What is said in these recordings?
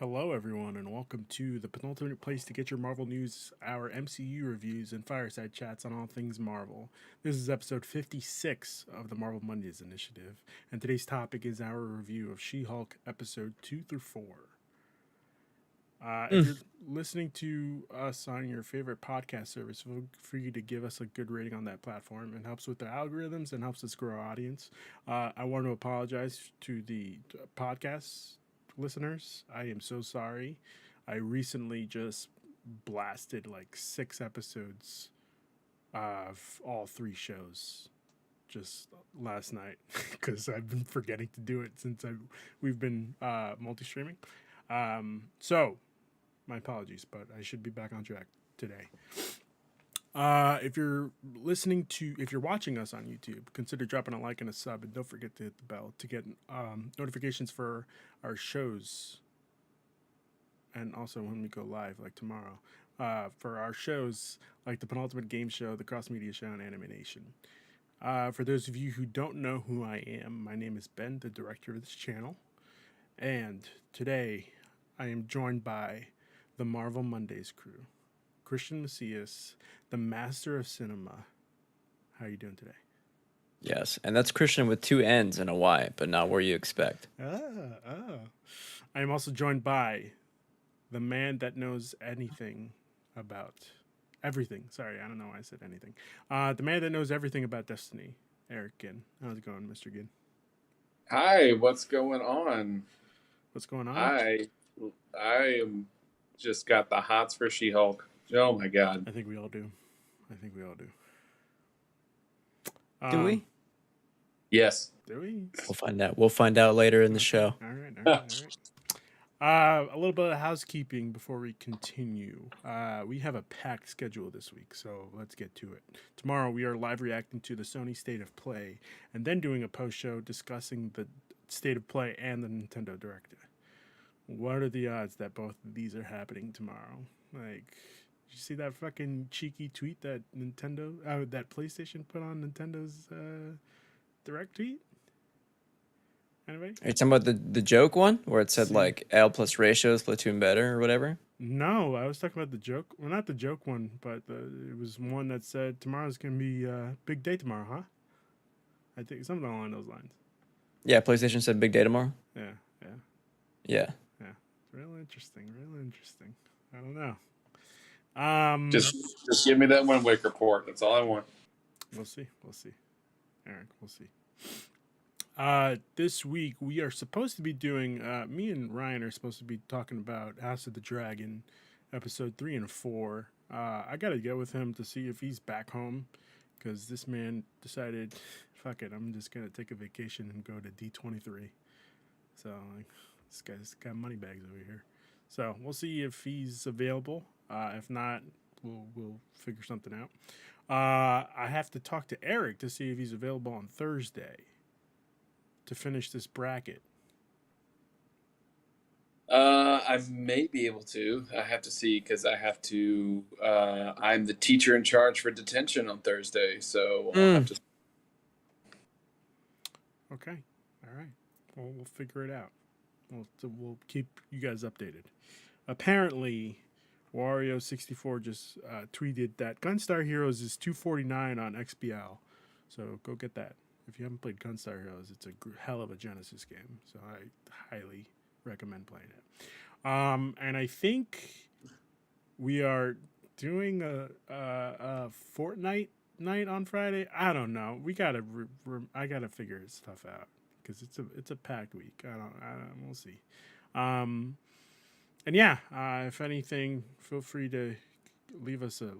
Hello, everyone, and welcome to the penultimate place to get your Marvel news, our MCU reviews, and fireside chats on all things Marvel. This is episode 56 of the Marvel Mondays Initiative, and today's topic is our review of She Hulk episode 2 through 4. If you're listening to us on your favorite podcast service, feel free to give us a good rating on that platform. It helps with the algorithms and helps us grow our audience. I want to apologize to the podcast listeners. I am so sorry. I recently just blasted like 6 episodes of all 3 shows just last night because I've been forgetting to do it since we've been multi-streaming. So my apologies, but I should be back on track today. If you're watching us on YouTube, consider dropping a like and a sub, and don't forget to hit the bell to get notifications for our shows, and also when we go live, like tomorrow, for our shows like the Penultimate Game Show, the Cross Media Show, and Animation. For those of you who don't know who I am, my name is Ben, the director of this channel, and today I am joined by the Marvel Mondays crew. Christian Macias, the master of cinema. How are you doing today? Yes, and that's Christian with 2 N's and a Y, but not where you expect. I am also joined by the man that knows anything about everything. Sorry, I don't know why I said anything. The man that knows everything about Destiny, Eric Ginn. How's it going, Mr. Ginn? Hi, what's going on? What's going on? I am just got the hots for She-Hulk. Oh my god. I think we all do. Do we? Yes. Do we? We'll find out. We'll find out later in the show. All right. A little bit of housekeeping before we continue. We have a packed schedule this week, so let's get to it. Tomorrow we are live reacting to the Sony State of Play, and then doing a post-show discussing the State of Play and the Nintendo Direct. What are the odds that both of these are happening tomorrow? Like, did you see that fucking cheeky tweet that that PlayStation put on Nintendo's Direct tweet? Anybody? Are you talking about the joke one where it said like L plus ratio is Splatoon better or whatever? No, I was talking about the joke. Well, not the joke one, but it was one that said tomorrow's gonna be a big day tomorrow, huh? I think something along those lines. Yeah, PlayStation said big day tomorrow. Yeah. Real interesting. I don't know. Just give me that 1 week report. That's all I want. We'll see. Eric, we'll see. This week we are supposed to be doing. Me and Ryan are supposed to be talking about House of the Dragon, episode 3 and 4. I gotta get with him to see if he's back home, because this man decided, fuck it, I'm just gonna take a vacation and go to D23. So like, this guy's got money bags over here. So we'll see if he's available. If not, we'll figure something out. I have to talk to Eric to see if he's available on Thursday to finish this bracket. I may be able to. I have to see because I have to. I'm the teacher in charge for detention on Thursday, so I'll have to. Okay, all right. Well, we'll figure it out. We'll keep you guys updated. Apparently, Wario64 just tweeted that Gunstar Heroes is $249 on XBL, so go get that. If you haven't played Gunstar Heroes, it's a hell of a Genesis game, so I highly recommend playing it. And I think we are doing a Fortnite night on Friday. I don't know. We gotta I gotta figure stuff out because it's a packed week. I don't. We'll see. And yeah, if anything, feel free to leave us a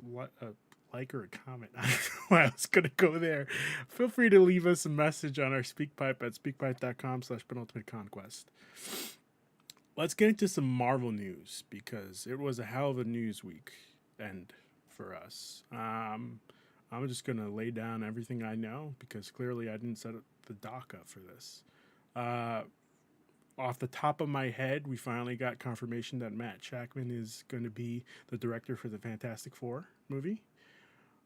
like or a comment. I don't know why I was going to go there. Feel free to leave us a message on our SpeakPipe at speakpipe.com/penultimateconquest. Let's get into some Marvel news because it was a hell of a news week end for us. I'm just going to lay down everything I know because clearly I didn't set the doc up for this. Off the top of my head, we finally got confirmation that Matt Shakman is going to be the director for the Fantastic Four movie.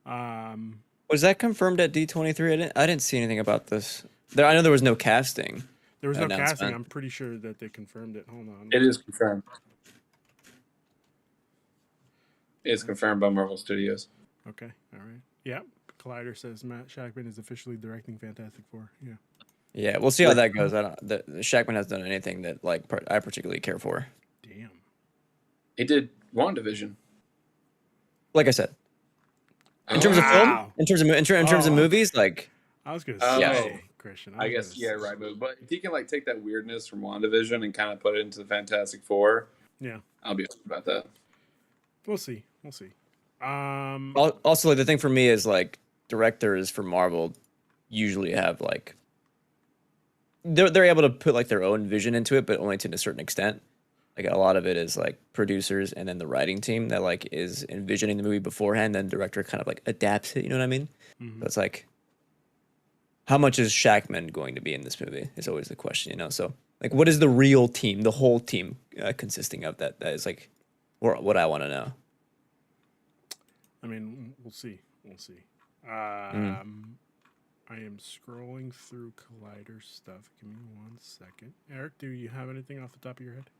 Was that confirmed at D23? I didn't see anything about this. I know there was no casting. There was no casting. announcement. I'm pretty sure that they confirmed it. Hold on. It is confirmed. It's confirmed by Marvel Studios. Okay. All right. Yep. Collider says Matt Shackman is officially directing Fantastic Four. Yeah. Yeah, we'll see how that goes. I don't. The Shackman hasn't done anything that like I particularly care for. Damn. He did WandaVision. Like I said, in terms of film, Wow. in terms of Oh. movies, like I was gonna Oh. say, Christian. I guess, yeah, right. But if he can like take that weirdness from WandaVision and kind of put it into the Fantastic Four, Yeah. I'll be happy about that. We'll see. We'll see. also like the thing for me is like directors for Marvel usually have like they're able to put like their own vision into it, but only to a certain extent. Like a lot of it is like producers and then the writing team that like is envisioning the movie beforehand, then director kind of like adapts it. You know what I mean? Mhm. So it's like, how much is Shackman going to be in this movie? Is always the question, you know. So like, what is the real team, the whole team, consisting of? That is like, what I want to know. I mean, we'll see. We'll see. I am scrolling through Collider stuff. Give me 1 second. Eric, do you have anything off the top of your head?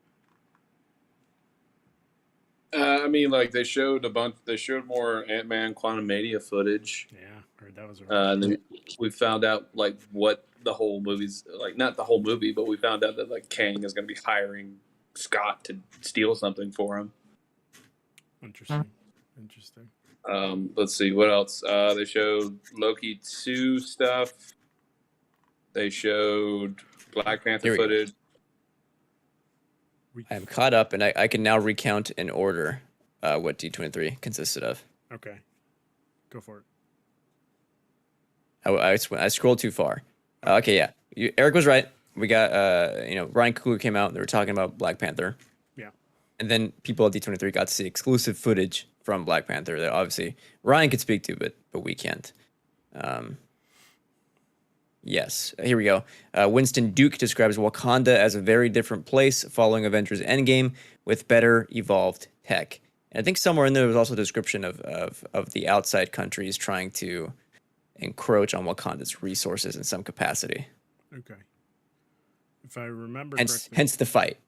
I mean, like they showed a bunch. They showed more Ant-Man Quantumania footage. Yeah, heard that was And then we found out like what the whole movie's like. Not the whole movie, but we found out that like Kang is going to be hiring Scott to steal something for him. interesting. Interesting. Let's see what else. They showed Loki 2 stuff. They showed Black Panther Here we go. footage. I am caught up, and I can now recount in order what D23 consisted of. Okay, go for it. I scrolled too far. Okay, yeah, Eric was right. We got Ryan Coogler came out and they were talking about Black Panther. Yeah. And then people at D23 got to see exclusive footage from Black Panther that obviously Ryan could speak to, but we can't. Yes, here we go. Winston Duke describes Wakanda as a very different place following Avengers Endgame with better evolved tech. And I think somewhere in there was also a description of the outside countries trying to encroach on Wakanda's resources in some capacity. Okay. If I remember Hence, correctly, hence the fight.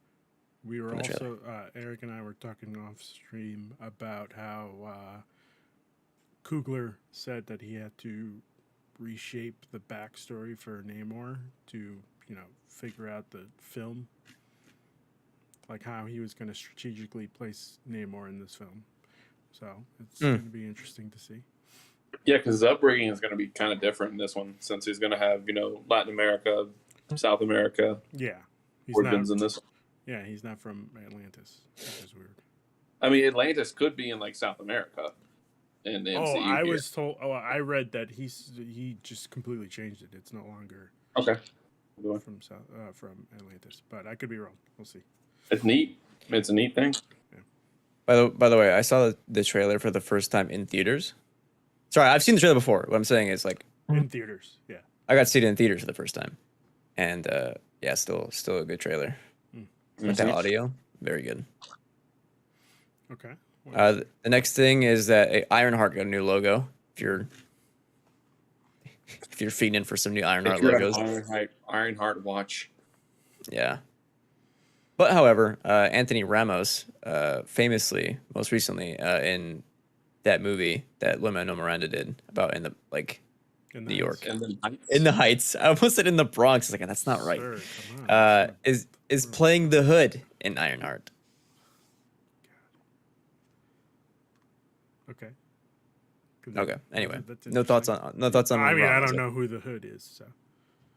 we were from the trailer. also Eric and I were talking off stream about how Coogler said that he had to reshape the backstory for Namor to figure out the film, like how he was going to strategically place Namor in this film. So it's going to be interesting to see. Yeah, because his upbringing is going to be kind of different in this one, since he's going to have Latin America, South America Yeah, he's origins not. in this. Yeah, he's not from Atlantis, which is weird. I mean, Atlantis could be in like South America. In the MCU I here. was told. Oh, I read that he just completely changed it. It's no longer Okay. from Atlantis, but I could be wrong. We'll see. It's neat. It's a neat thing. By the way, I saw the trailer for the first time in theaters. Sorry, I've seen the trailer before. What I'm saying is like In theaters, yeah. I got to see it in theaters for the first time, and yeah, still a good trailer. With that audio, very good. Okay. The next thing is that Ironheart got a new logo. If you're feeding in for some new Ironheart If you're logos, an Ironheart watch. yeah. But however, Anthony Ramos, famously, most recently, in that movie that Lin-Manuel Miranda did about in the In New York. And then in the Heights. I almost said in the Bronx. Like that's not right. Sir, come on. Is playing the Hood in Ironheart. Okay. Okay. Anyway, That's no thoughts on. I mean, I Ramos. don't know who the Hood is. So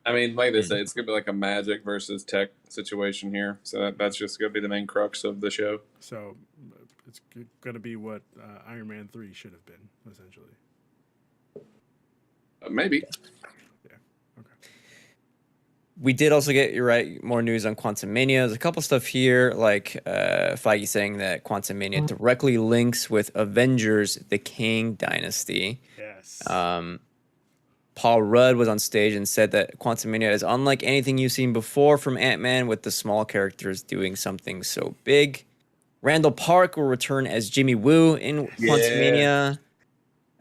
I mean, like they say, it's gonna be like a magic versus tech situation here. So that's just gonna be the main crux of the show. so it's going to be what Iron Man 3 should have been, essentially. Maybe. Yeah. Okay. We did also get, you're right, more news on Quantum Mania. There's a couple stuff here, like Feige saying that Quantum Mania directly links with Avengers: The Kang Dynasty. Yes. Paul Rudd was on stage and said that Quantum Mania is unlike anything you've seen before from Ant-Man, with the small characters doing something so big. Randall Park will return as Jimmy Woo in Quantum Mania.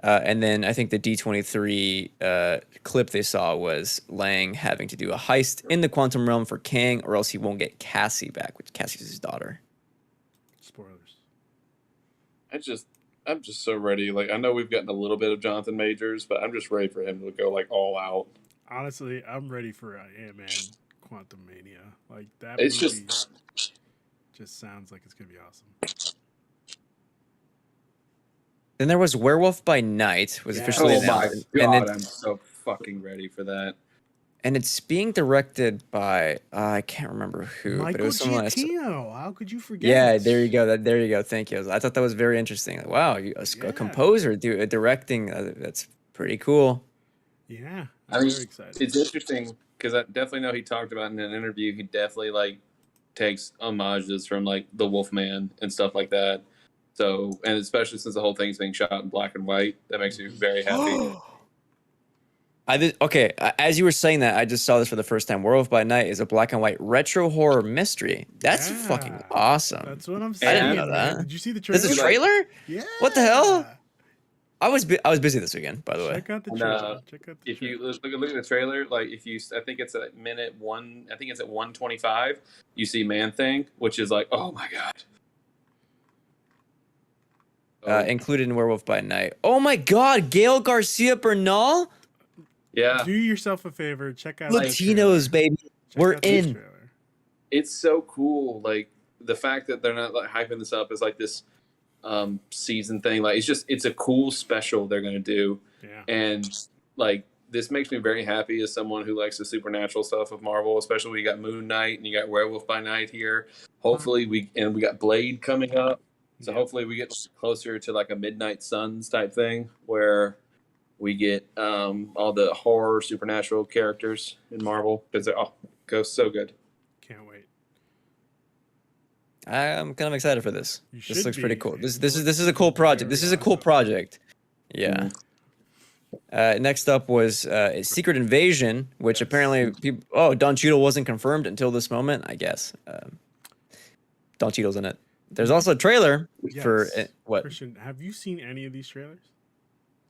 And then I think the D23 clip they saw was Lang having to do a heist in the quantum realm for Kang, or else he won't get Cassie back, which Cassie's his daughter. Spoilers. I'm just so ready. Like, I know we've gotten a little bit of Jonathan Majors, but I'm just ready for him to go like all out. Honestly, I'm ready for Ant-Man Quantum Mania. Like that It's movie just sounds like it's gonna be awesome. Then there was Werewolf by Night, was officially oh my announced, god, I'm so fucking ready for that. and it's being directed by I can't remember who, but it Michael was someone. Giacchino. How could you forget? Yeah, there you go. There you go. Thank you. I thought that was very interesting. Like, wow, a Yeah. composer directing. That's pretty cool. Yeah, I I'm mean, very excited. It's interesting because I definitely know he talked about in an interview. He definitely like takes homages from like the Wolfman and stuff like that. So, and especially since the whole thing's being shot in black and white, that makes me very happy. Okay, as you were saying that, I just saw this for the first time. Werewolf by Night is a black and white retro horror mystery. That's fucking Yeah. awesome. That's what I'm I saying. didn't know man. that. Did you see the trailer? There's a trailer? Yeah. What the hell? I was busy this weekend, by the way. Check out the And, trailer. Check out the If you trailer. look at the trailer, like if you, I think it's at minute one. I think it's at 1:25. You see Man Thing, which is like, oh my god. Included in Werewolf by Night. Oh my God, Gail Garcia Bernal, Yeah, Do yourself a favor. Check out the Latinos, trailer. baby. Check We're out this in. trailer. it's so cool. Like the fact that they're not like hyping this up as like this season thing. Like it's a cool special they're gonna do, Yeah. and like this makes me very happy as someone who likes the supernatural stuff of Marvel, especially when you got Moon Knight and you got Werewolf by Night here. Hopefully we got Blade coming up. So Yeah. hopefully we get closer to like a Midnight Suns type thing where we get all the horror supernatural characters in Marvel because they go so good. Can't wait. I'm kind of excited for this. You This should looks pretty be. cool. It This is a looks cool project. very This is a cool awesome. project. Yeah. Next up was Secret Invasion, which Yes. apparently people. Oh, Don Cheadle wasn't confirmed until this moment, I guess. Don Cheadle's in it. There's also a trailer for Yes. what? Christian, have you seen any of these trailers?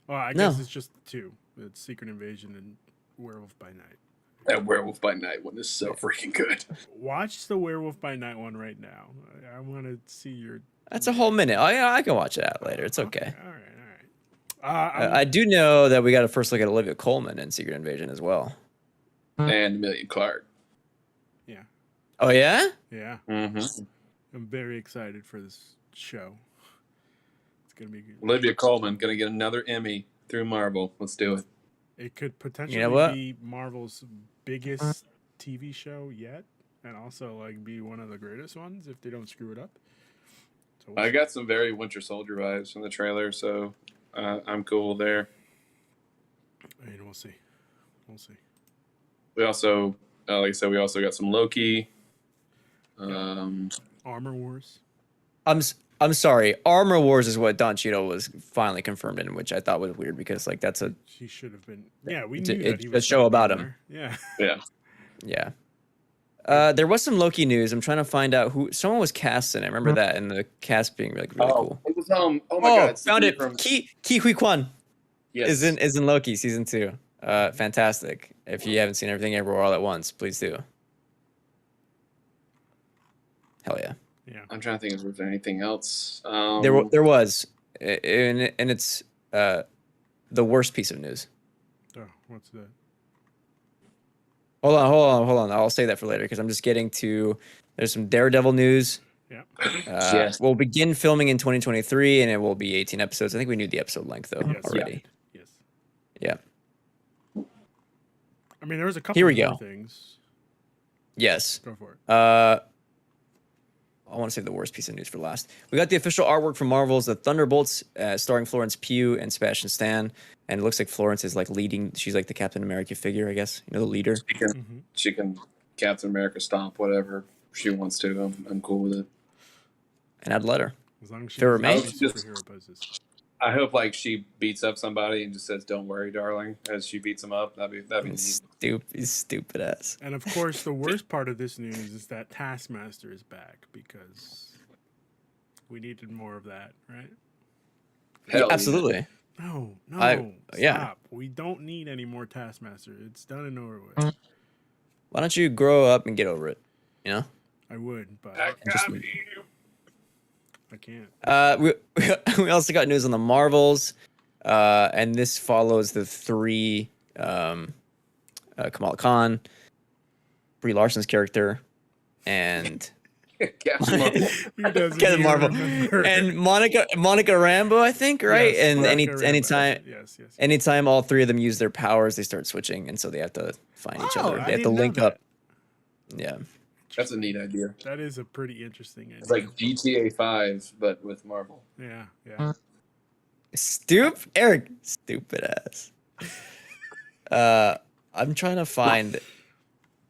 Well, I No. guess it's just two. It's Secret Invasion and Werewolf by Night. That Werewolf by Night one is so freaking good. Watch the Werewolf by Night one right now. I want to see your. That's a whole minute. Oh yeah, I can watch it out later. It's okay. All right. I do know that we got to first look at Olivia Colman in Secret Invasion as well. And Amelia Clark. Yeah. Oh yeah? Yeah. Mm-hmm. I'm very excited for this show. It's gonna be good. Olivia Colman gonna get another Emmy through Marvel. Let's do it. It could potentially what? be Marvel's biggest TV show yet, and also like be one of the greatest ones if they don't screw it up. So I got some very Winter Soldier vibes from the trailer, so I'm cool there. and we'll see. We'll see. We also, like I said, we also got some Loki. Armor Wars. I'm sorry. Armor Wars is what Don Cheadle was finally confirmed in, which I thought was weird because like that's a She should have been. Yeah, we It's knew a- that it's he a was show gonna be about in him. there. Yeah. yeah. There was some Loki news. I'm trying to find out who someone was cast in it. I remember that and the cast being like really cool. It was oh my god! Found it. From, Ki Hui Kwan yes. is in Loki season 2. Fantastic. If you haven't seen Everything Everywhere All at Once, please do. Hell yeah. Yeah. I'm trying to think if there's anything else. There was, and it's the worst piece of news. Oh, what's that? Hold on. I'll say that for later because I'm just getting to. There's some Daredevil news. Yeah. Yes. We'll begin filming in 2023, and it will be 18 episodes. I think we knew the episode length though Yes. already. Yes. Yeah. I mean, there was a couple Here we more go. things. Yes. Go for it. I want to save the worst piece of news for last. We got the official artwork from Marvel's The Thunderbolts, starring Florence Pugh and Sebastian Stan. And it looks like Florence is like leading. She's like the Captain America figure, I guess. You know, the leader. She can Captain America stomp whatever she wants to. I'm cool with it. And I'd let her. As long as she Fair doesn't remain. do superhero poses. I hope like she beats up somebody and just says, "Don't worry, darling," as she beats him up. That'd be neat. Stupid ass. And of course, the worst part of this news is that Taskmaster is back because we needed more of that, right? Hell yeah. Absolutely. No, yeah. stop. We don't need any more Taskmaster. It's done and over with. Why don't you grow up and get over it? You know. I would, but Just- I can't. We also got news on the Marvels, and this follows the three Kamala Khan, Brie Larson's character, and Captain Marvel. Who doesn't Captain even Marvel remember? and Monica Rambeau, I think, right? Yes, and Monica Rambeau. anytime Yes. anytime all three of them use their powers, they start switching, and so they have to find each other. I They have to didn't know link that. up. Yeah. That's a neat idea. That is a pretty interesting idea. It's like GTA 5, but with Marvel. yeah. Eric, stupid ass. I'm trying to find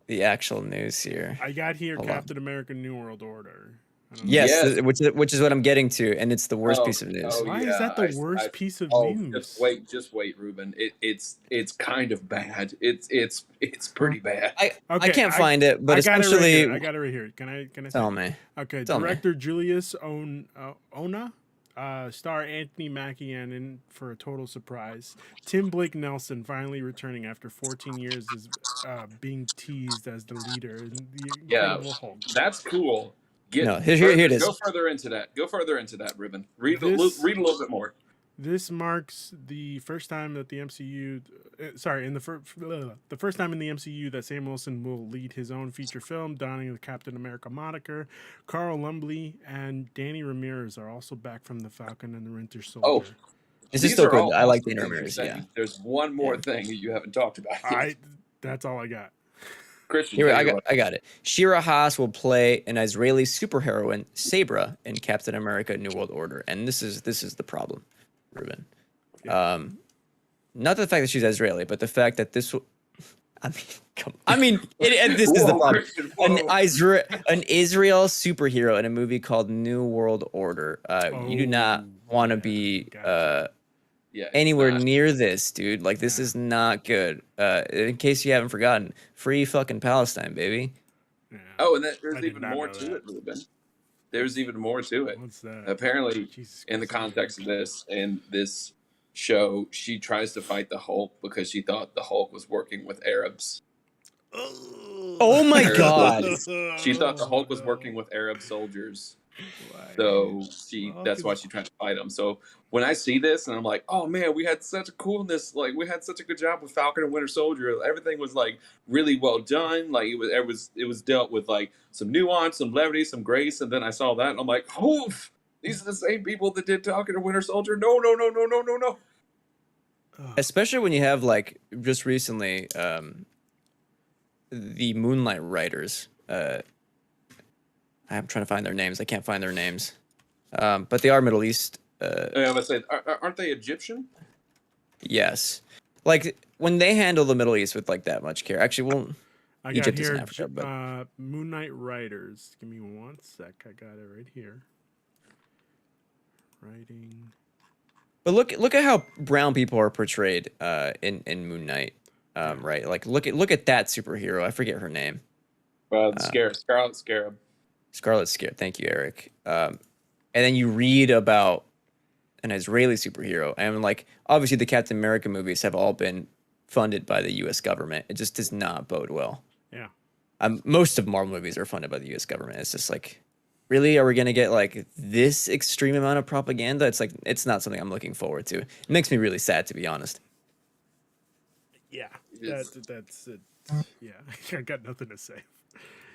the actual news here. I got here Hold on. Captain America: New World Order. I don't know. Yes, Yes. which is what I'm getting to, and it's the worst Oh, piece of news. oh, Why is yeah, that the I- worst I- piece of Oh, news? just wait, Ruben. It's kind of bad. It's pretty bad. I Okay, can't find it, but I got essentially, it right here. I got it right here. Can I say? tell me. Okay, Tell me. director Julius Ona, star Anthony Mackie, and in for a total surprise, Tim Blake Nelson finally returning after 14 years is being teased as the leader in the Yeah. Incredible Hulk. That's cool. No, here it is. Go further into that, Ruben. Read a This- little bit more. This marks the first time that the MCU, the first time in the MCU that Sam Wilson will lead his own feature film, donning the Captain America moniker. Carl Lumbly and Danny Ramirez are also back from the Falcon and the Winter Soldier. Oh, This is These still are good. all I like awesome the things you're Ramirez. saying. Yeah. There's one more thing that you haven't talked about yet. That's all I got. Christian, Here, tell you what. I got it. Shira Haas will play an Israeli superheroine, Sabra, in Captain America: New World Order, and this is the problem, Ruben. Not the fact that she's Israeli, but the fact that this. And this is the Whoa, problem. Christian, whoa. An Israel superhero in a movie called New World Order. You do not want to be gotcha. Yeah, it's anywhere not- near this, dude. Like, this is not good. In case you haven't forgotten, free fucking Palestine, baby. Yeah. Oh, and I there's did even not more know to that. it, Ruben. There's even more to it. What's that? Apparently, Jesus in the Christ. context of this and this show, she tries to fight the Hulk because she thought the Hulk was working with Arabs. Oh my Arab god. soldiers. She thought the Hulk was working with Arab soldiers. Why? So Hulk that's why is- she tried to fight him. So when I see this and I'm like, oh man, we had such a coolness, like we had such a good job with Falcon and Winter Soldier. Everything was like really well done. Like it was dealt with like some nuance, some levity, some grace. And then I saw that and I'm like, oof, these are the same people that did Falcon and Winter Soldier. No. Ugh. Especially when you have, like, just recently, the Moonlight writers. I'm trying to find their names. I can't find their names. But they are Middle East. I would say, aren't they Egyptian? Yes. Like, when they handle the Middle East with, like, that much care. Actually, well, I got Egypt is in here Africa, but- Moon Knight Writers. Give me one sec. I got it right here. Writing. but look at how brown people are portrayed in Moon Knight. Right? Like, look at that superhero. I forget her name. Scarlet Scarab. Scarlet Scarab. Thank you, Eric. And then you read about an Israeli superhero, and, like, obviously the Captain America movies have all been funded by the U.S. government. It just does not bode well. Yeah. Most of Marvel movies are funded by the U.S. government. It's just like, really, are we gonna get like this extreme amount of propaganda? It's like, it's not something I'm looking forward to. It makes me really sad, to be honest. Yeah. It's- That's it. Yeah. I got nothing to say.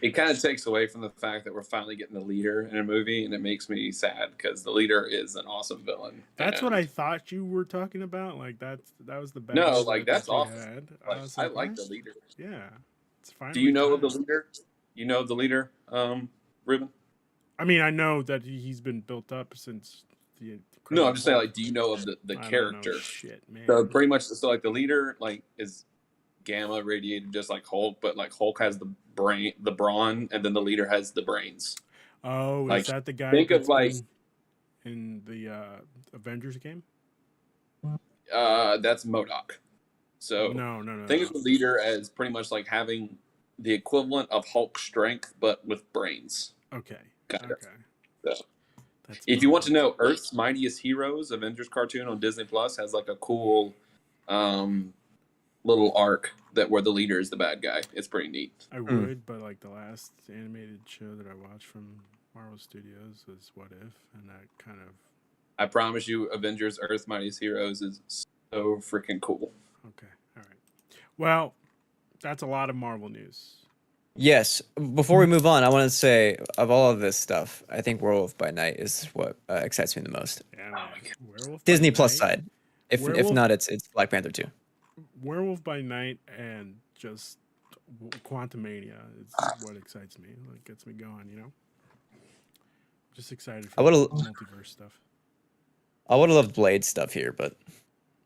It kind of takes away from the fact that we're finally getting the leader in a movie, and it makes me sad because the leader is an awesome villain. That's And, what I thought you were talking about. Like that was the best. No, like, that's you awesome. had. like, was I like what? the leader. Yeah. It's fine. Do you know of the leader? You know the leader, Ruben? I mean, I know that he's been built up since the. No, I'm just saying, Incredible like, do you know of the Hulk. I don't know character? Shit, man. So pretty much, so like the leader, like, is gamma radiated just like Hulk, but like Hulk has the brawn, and then the leader has the brains. Oh, like, is that the guy? think of, that's like- been in the Avengers game. That's MODOK. So No. think of the leader as pretty much like having the equivalent of Hulk strength, but with brains. Okay. Kind of. Okay. So. That's If you want to know, Earth's Mightiest Heroes Avengers cartoon on Disney Plus has like a cool little arc that where the leader is the bad guy. It's pretty neat. I would, but like the last animated show that I watched from Marvel Studios was What If, and that kind of. I promise you, Avengers Earth's Mightiest Heroes is so freaking cool. Okay, all right. Well, that's a lot of Marvel news. Yes. Before we move on, I want to say of all of this stuff, I think Werewolf by Night is what excites me the most. Yeah, man. Werewolf Disney by Plus Night? side. If Werewolf- not, it's Black Panther 2. Werewolf by Night and just Quantumania is what excites me. Like gets me going, you know. Just excited for I would've- multiverse stuff. I would have loved Blade stuff here, but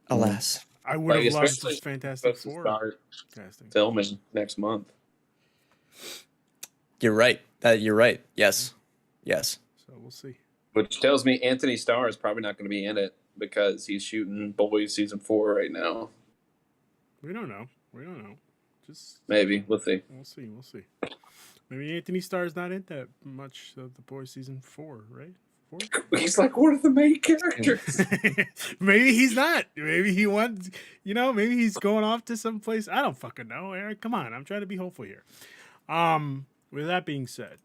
alas. I would have Like, loved especially just Fantastic Supposed to Four start casting. filming next month. You're right. You're right. Yes. Yes. So we'll see. Which tells me Anthony Starr is probably not going to be in it because he's shooting Boys season 4 right now. We don't know. We don't know. Just Maybe. Let's see. we'll see. We'll see. Maybe Anthony Starr's not in that much of the Boys season 4, right? 4? He's like one of the main characters. Maybe he's not. Maybe he wants, maybe he's going off to some place. I don't fucking know, Eric. Come on. I'm trying to be hopeful here. With that being said,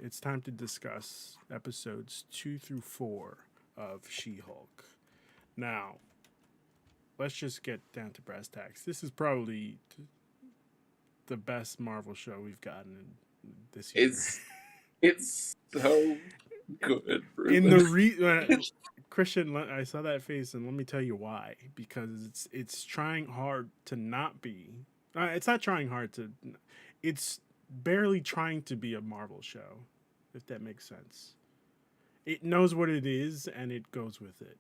it's time to discuss episodes 2 through 4 of She-Hulk. Now, let's just get down to brass tacks. This is probably the best Marvel show we've gotten this year. It's so good. In the Christian, I saw that face, and let me tell you why. Because it's trying hard to not be. It's not trying hard to. It's barely trying to be a Marvel show, if that makes sense. It knows what it is, and it goes with it.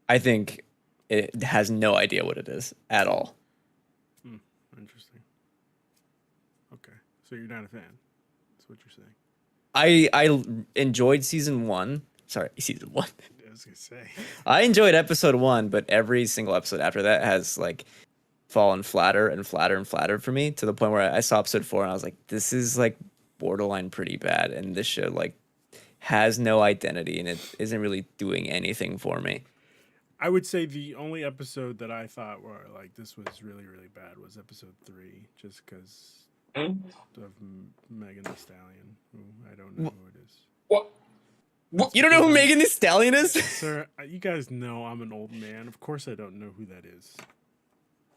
I think it has no idea what it is at all. Interesting. Okay, so you're not a fan. That's what you're saying. I enjoyed season 1. Sorry, season 1. I was gonna say. I enjoyed episode 1, but every single episode after that has like fallen flatter and flatter and flatter for me to the point where I saw episode 4 and I was like, this is like borderline pretty bad, and this show like has no identity and it isn't really doing anything for me. I would say the only episode that I thought were like this was really, really bad was episode 3, just because of Megan Thee Stallion, who I don't know who it is. What? You don't know who Megan Thee Stallion is? Sir, you guys know I'm an old man. Of course I don't know who that is.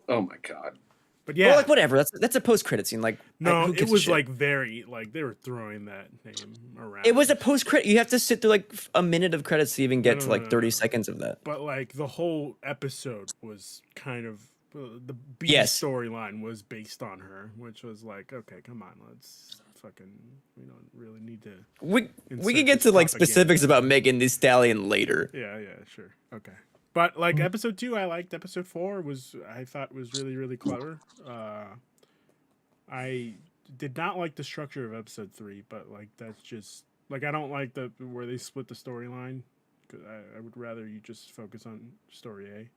Oh my god. But Yeah. yeah, Like whatever. That's a post credit scene. Like no, who it gives a was shit? like very like they were throwing that name around. It was a post credit. You have to sit through like a minute of credits to even get No, to no, like no, 30 no. seconds of that. But like the whole episode was kind of the B Yes. storyline was based on her, which was like, okay, come on, let's fucking we don't really need to. We Insert can get this to like propaganda. specifics about Megan Thee Stallion later. Yeah, sure, okay. But like episode 2, I liked. Episode 4 I thought was really, really clever. I did not like the structure of episode 3, but like that's just like I don't like the where they split the storyline. I would rather you just focus on story A.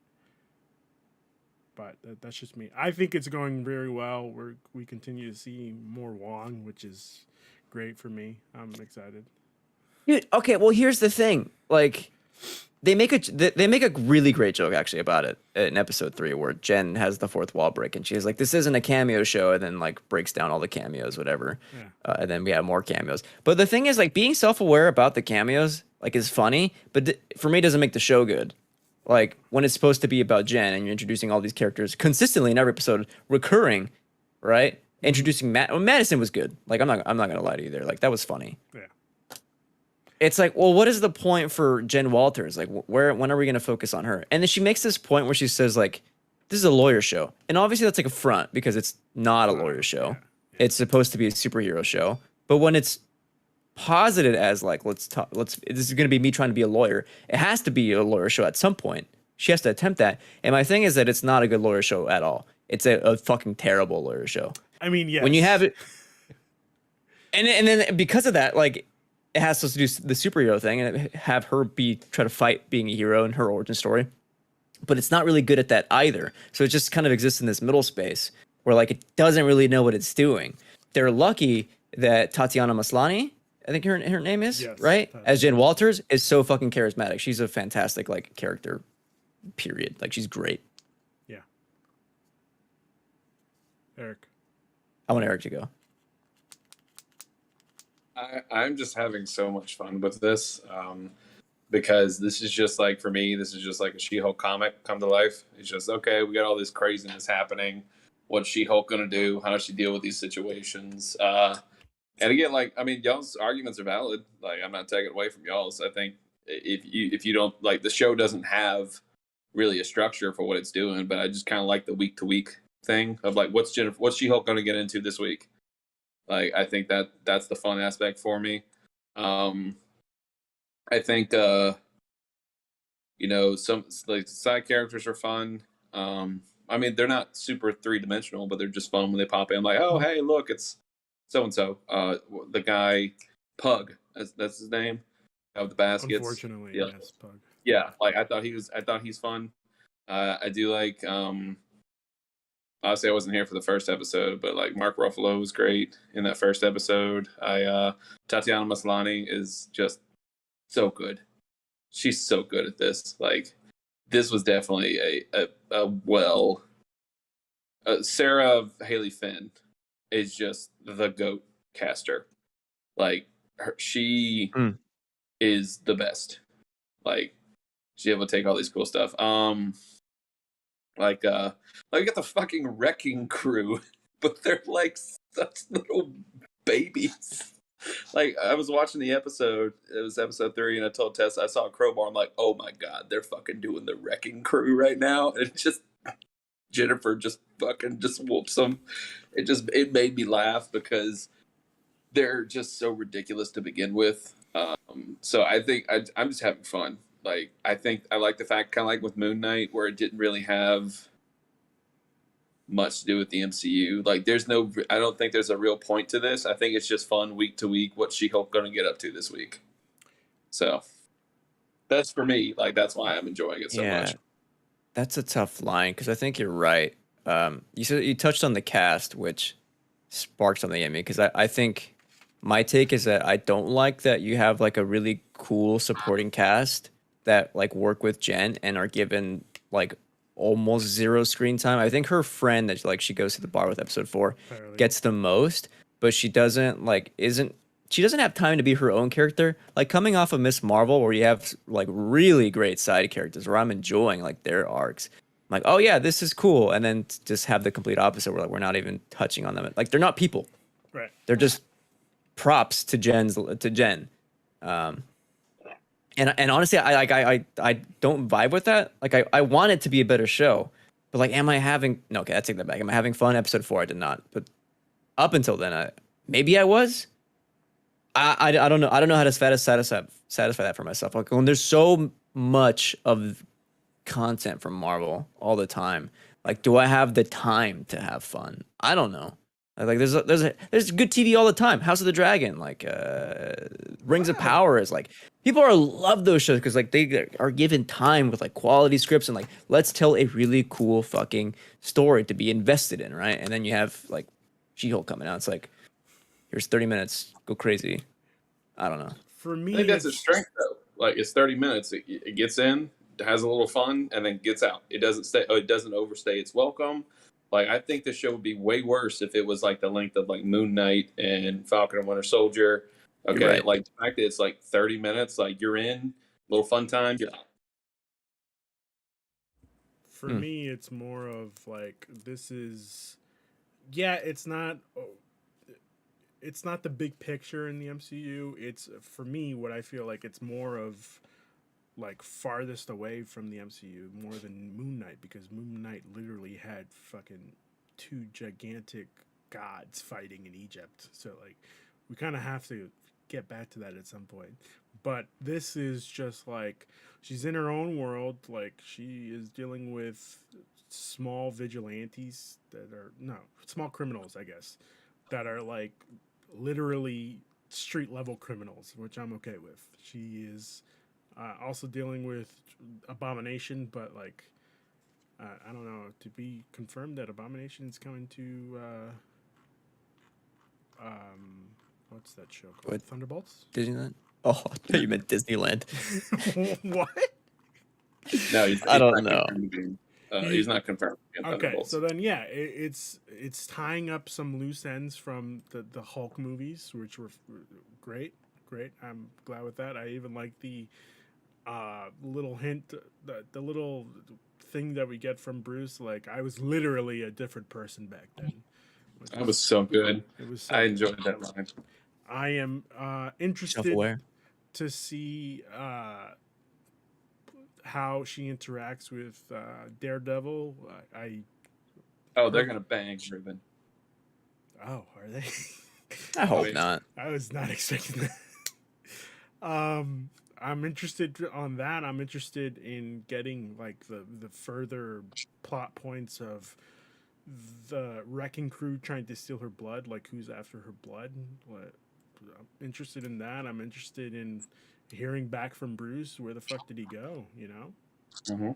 But that's just me. I think it's going very well. We continue to see more Wong, which is great for me. I'm excited. Dude, okay, well here's the thing. Like they make a really great joke actually about it in episode 3 where Jen has the fourth wall break and she's like, this isn't a cameo show, and then like breaks down all the cameos, whatever. Yeah. And then we have more cameos. But the thing is, like, being self-aware about the cameos like is funny, but for me it doesn't make the show good. Like when it's supposed to be about Jen and you're introducing all these characters consistently in every episode, recurring, right? Introducing Madison was good. Like I'm not gonna lie to you there. Like that was funny. Yeah. It's like, well, what is the point for Jen Walters? Like, when are we going to focus on her? And then she makes this point where she says, like, this is a lawyer show. And obviously that's like a front because it's not a lawyer show. Yeah. It's supposed to be a superhero show. But when it's posited as like, this is going to be me trying to be a lawyer, it has to be a lawyer show at some point. She has to attempt that. And my thing is that it's not a good lawyer show at all. It's a fucking terrible lawyer show. I mean, yes. When you have it, and then because of that, like, it has to do the superhero thing and have her try to fight being a hero in her origin story. But it's not really good at that either. So it just kind of exists in this middle space where like it doesn't really know what it's doing. They're lucky that Tatiana Maslany I think her name is, Yes, right? that As is. Jen Walters is so fucking charismatic. She's a fantastic like character. Period. Like she's great. Yeah. Eric. I want Eric to go. I'm just having so much fun with this because this is just like, for me, this is just like a She-Hulk comic come to life. It's just, okay, we got all this craziness happening. What's She-Hulk going to do? How does she deal with these situations? And again, like, I mean, y'all's arguments are valid. Like, I'm not taking away from y'all's. I think if you don't, like, the show doesn't have really a structure for what it's doing, but I just kind of like the week to week thing of like, what's She-Hulk going to get into this week? Like, I think that's the fun aspect for me. I think some like side characters are fun. I mean, they're not super 3-dimensional, but they're just fun when they pop in. Like, oh, hey, look, it's so and so. The guy Pug, that's his name, of the baskets. Unfortunately, Yeah. yes, Pug. Yeah, like I thought he's fun. I do like. Honestly, I wasn't here for the first episode, but like Mark Ruffalo was great in that first episode. Tatiana Maslany is just so good. She's so good at this. Like, this was definitely Sarah Haley Finn is just the GOAT caster. Like, she is the best. She's able to take all these cool stuff. Like you got the fucking Wrecking Crew, but they're like such little babies. Like, I was watching the episode, it was episode 3, and I told Tess I saw a crowbar. I'm like, oh my god, they're fucking doing the Wrecking Crew right now. And it just, Jennifer just fucking just whoops them. It made me laugh because they're just so ridiculous to begin with. So I think I'm just having fun. Like, I think I like the fact, kind of like with Moon Knight, where it didn't really have much to do with the MCU. Like, I don't think there's a real point to this. I think it's just fun week to week. What's She-Hulk going to get up to this week? So that's for me. Like, that's why I'm enjoying it so much. That's a tough line because I think you're right. You said you touched on the cast, which sparked something in me because I think my take is that I don't like that you have like a really cool supporting cast that like work with Jen and are given like almost zero screen time. I think her friend that like she goes to the bar with episode 4 Fairly. gets the most, but she doesn't have time to be her own character. Like coming off of Miss Marvel, where you have like really great side characters, where I'm enjoying like their arcs. I'm like, oh yeah, this is cool, and then just have the complete opposite, where like we're not even touching on them. Like they're not people. Right. They're just props to Jen. And honestly, I don't vibe with that. Like I want it to be a better show, but like, am I having? No, okay, I take that back. Am I having fun? Episode 4, I did not. But up until then, maybe I was. I don't know. I don't know how to satisfy that for myself. Like when there's so much of content from Marvel all the time, like do I have the time to have fun? I don't know. Like there's good TV all the time. House of the Dragon, like Rings of Power is like people love those shows because like they are given time with like quality scripts and like let's tell a really cool fucking story to be invested in, right? And then you have like She-Hulk coming out. It's like here's 30 minutes, go crazy. I don't know. For me, I think that's its strength though. Like, it's 30 minutes. It gets in, has a little fun, and then gets out. It doesn't overstay its welcome. Like, I think the show would be way worse if it was like the length of like Moon Knight and Falcon and Winter Soldier. Okay, Right. like the fact that it's like 30 minutes, like you're in, little fun time, you're out. For me, it's more of like this is, yeah, it's not the big picture in the MCU. It's for me what I feel like it's more of like farthest away from the MCU more than Moon Knight because Moon Knight literally had fucking 2 gigantic gods fighting in Egypt. So like we kind of have to get back to that at some point. But this is just like she's in her own world, like she is dealing with small vigilantes small criminals, I guess, that are like literally street level criminals, which I'm okay with. She is also dealing with Abomination, but like I don't know, to be confirmed that Abomination is coming to What's that show called? What? Thunderbolts? Disneyland? Oh, I thought you meant Disneyland. What? No, I don't not know. confirmed to be, he's not confirmed to be in Okay, Thunderbolts. so then yeah, it's tying up some loose ends from the Hulk movies, which were great. I'm glad with that. I even like the little hint, the little thing that we get from Bruce. Like I was literally a different person back then. That was so good. It was. So I good. enjoyed that line. I am interested Self-aware. to see how she interacts with Daredevil. Oh, they're gonna bang Ruben. Oh, are they? I hope Wait. not. I was not expecting that. I'm interested on that. I'm interested in getting like the further plot points of the wrecking crew trying to steal her blood. Like who's after her blood? What? I'm interested in that. I'm interested in hearing back from Bruce. Where the fuck did he go? You know. Mm-hmm.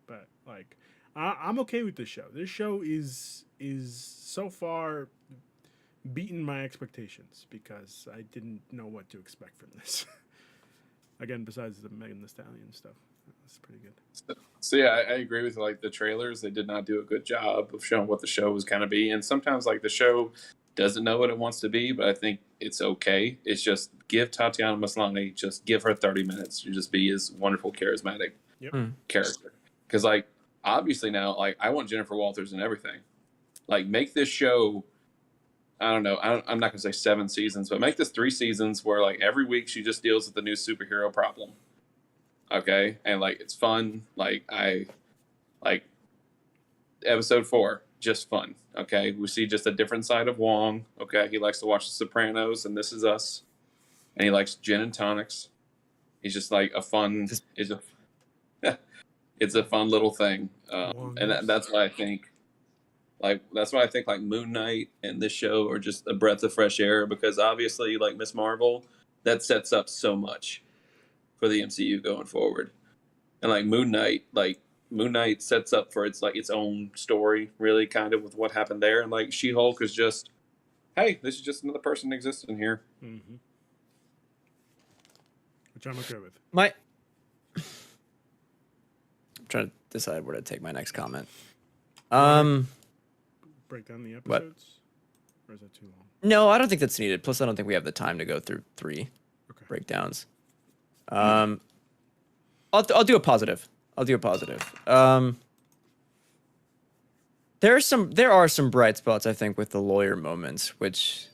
But like, I'm okay with this show. This show is so far beaten my expectations because I didn't know what to expect from this. Again, besides the Megan Thee Stallion stuff, that's pretty good. So yeah, I agree with like the trailers. They did not do a good job of showing what the show was gonna be, and sometimes like the show doesn't know what it wants to be, but I think it's okay. It's just give Tatiana Maslany, just give her 30 minutes to just be his wonderful, charismatic Yep. character. Because like obviously now, like I want Jennifer Walters and everything. Like make this show. I don't know. I'm not gonna say 7 seasons, but make this 3 seasons where like every week she just deals with the new superhero problem. Okay, and like it's fun. Like I like episode 4, just fun. Okay, we see just a different side of Wong. Okay, he likes to watch The Sopranos and This Is Us, and he likes gin and tonics. He's just like a fun. It's a fun little thing, and that's why I think. Like that's why I think like Moon Knight and this show are just a breath of fresh air because obviously like Miss Marvel that sets up so much for the MCU going forward, and like Moon Knight sets up for its like its own story really kind of with what happened there, and like She-Hulk is just hey, this is just another person existing here. Mm-hmm. Which I'm okay with. I'm trying to decide where to take my next comment. Break down the What? episodes, or is that too long? No, I don't think that's needed. Plus, I don't think we have the time to go through 3 Okay. breakdowns. I'll do a positive. There are some bright spots I think with the lawyer moments, which,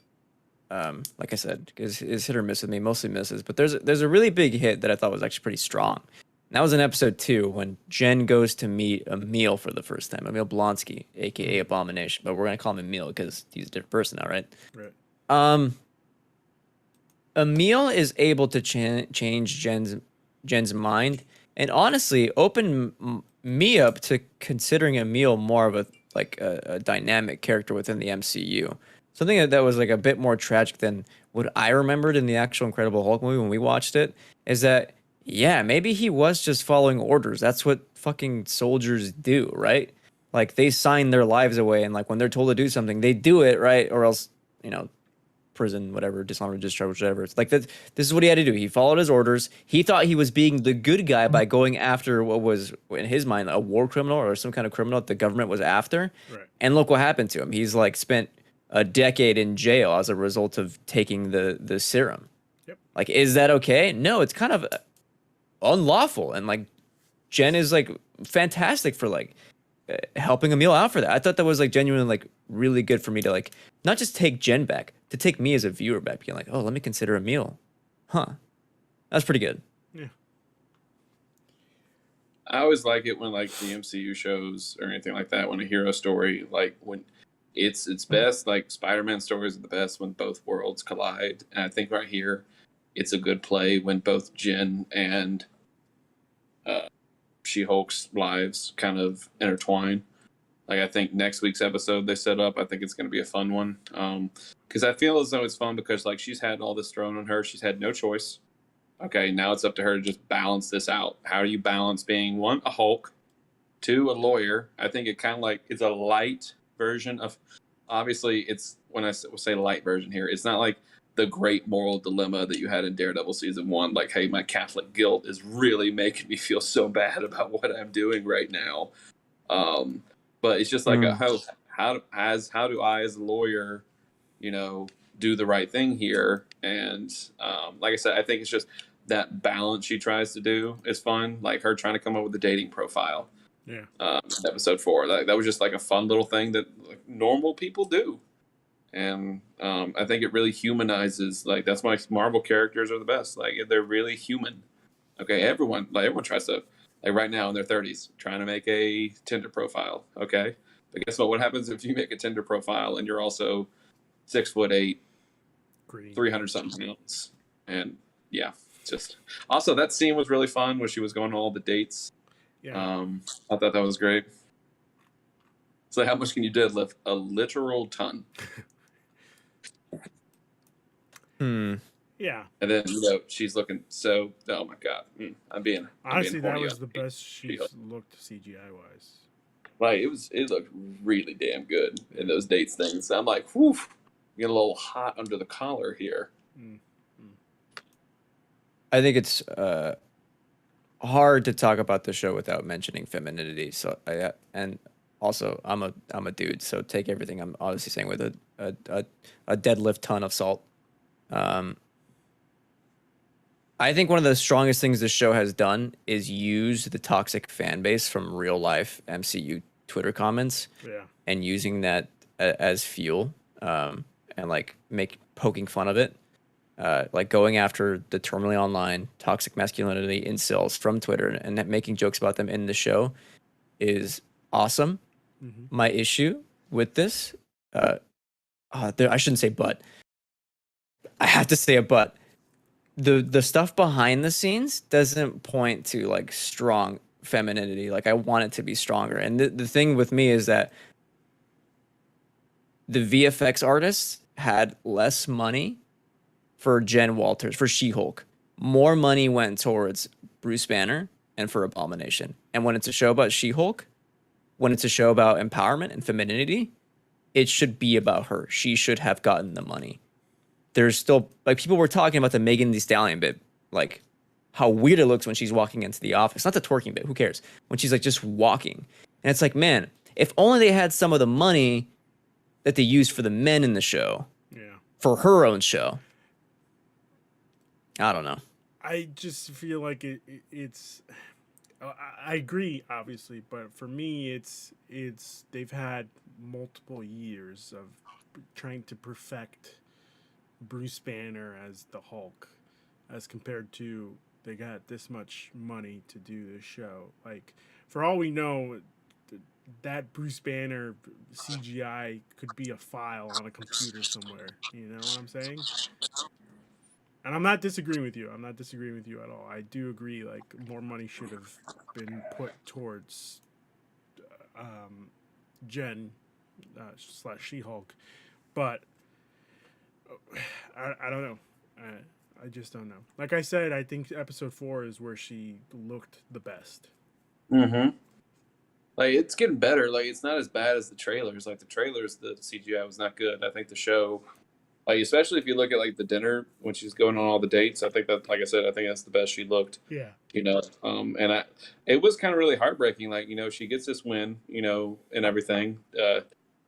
like I said, is hit or miss with me. Mostly misses, but there's a really big hit that I thought was actually pretty strong. And that was in episode 2 when Jen goes to meet Emil for the first time. Emil Blonsky, aka Abomination, but we're gonna call him Emil because he's a different person now, right? Right. Emil is able to change Jen's mind, and honestly, open me up to considering Emil more of a dynamic character within the MCU. Something that was like a bit more tragic than what I remembered in the actual Incredible Hulk movie when we watched it is that. Yeah, maybe he was just following orders. That's what fucking soldiers do, right? Like they sign their lives away, and like when they're told to do something, they do it, right? Or else, prison, whatever, dishonorable discharge, whatever. It's like that. This is what he had to do. He followed his orders. He thought he was being the good guy by going after what was, in his mind, a war criminal or some kind of criminal that the government was after. Right. And look what happened to him. He's like spent a decade in jail as a result of taking the serum. Yep. Like, is that okay? No, it's kind of unlawful, and like Jen is like fantastic for like helping Emil out for that. I thought that was like genuinely like really good for me to like not just take Jen back, to take me as a viewer back, being like, oh, let me consider Emil. That's pretty good. Yeah. I always like it when like the MCU shows or anything like that, when a hero story like when it's best, like Spider-Man stories are the best when both worlds collide, and I think right here it's a good play when both Jen and She-Hulk's lives kind of intertwine. Like I think next week's episode they set up, I think it's going to be a fun one. Because I feel as though it's fun because like she's had all this thrown on her, she's had no choice. Okay, now it's up to her to just balance this out. How do you balance being 1, a Hulk, 2, a lawyer? I think it kind of like it's a light version of. Obviously, it's when I say light version here, it's not like the great moral dilemma that you had in Daredevil season 1. Like, hey, my Catholic guilt is really making me feel so bad about what I'm doing right now. But it's just like how do I as a lawyer, do the right thing here? And like I said, I think it's just that balance she tries to do is fun. Like her trying to come up with a dating profile. Yeah. Episode 4, that was just like a fun little thing that like, normal people do. And I think it really humanizes. Like that's why Marvel characters are the best. Like they're really human. Okay, everyone tries to, like right now in their 30s trying to make a Tinder profile. Okay, but guess what? What happens if you make a Tinder profile and you're also 6'8", Green. 300 something pounds? And yeah, just also that scene was really fun where she was going to all the dates. Yeah. I thought that was great. So how much can you deadlift? A literal ton. Yeah. And then she's looking so. Oh my god, I'm being Honestly, that horny was on the me. best she's looked CGI wise. Like it looked really damn good in those dates things. I'm like, whew, get a little hot under the collar here. I think it's hard to talk about the show without mentioning femininity. So and also I'm a dude, so take everything I'm obviously saying with a deadlift ton of salt. I think one of the strongest things this show has done is use the toxic fan base from real life MCU Twitter comments, and using that as fuel, and like poking fun of it, like going after the terminally online toxic masculinity incels from Twitter and making jokes about them in the show is awesome. My issue with this, I shouldn't say but. I have to say a but. The stuff behind the scenes doesn't point to like strong femininity. Like I want it to be stronger. And the thing with me is that the VFX artists had less money for Jen Walters, for She-Hulk. More money went towards Bruce Banner and for Abomination. And when it's a show about She-Hulk, when it's a show about empowerment and femininity, it should be about her. She should have gotten the money. There's still, like, people were talking about the Megan Thee Stallion bit, like how weird it looks when she's walking into the office. Not the twerking bit, who cares? When she's like just walking. And it's like, man, if only they had some of the money that they used for the men in the show, for her own show. I don't know. I just feel like it's. I agree, obviously, but for me, it's they've had multiple years of trying to perfect Bruce Banner as the Hulk, as compared to they got this much money to do this show. Like, for all we know, that Bruce Banner CGI could be a file on a computer somewhere. You know what I'm saying? And I'm not disagreeing with you. I'm not disagreeing with you at all. I do agree. Like more money should have been put towards Jen / She-Hulk, but I don't know. I just don't know. Like I said, I think episode 4 is where she looked the best. Mm-hmm. Like it's getting better. Like it's not as bad as the trailers. Like the trailers, the CGI was not good. I think the show, like especially if you look at like the dinner when she's going on all the dates, I think that, like I said, I think that's the best she looked. Yeah. And it was kind of really heartbreaking. Like she gets this win, and everything.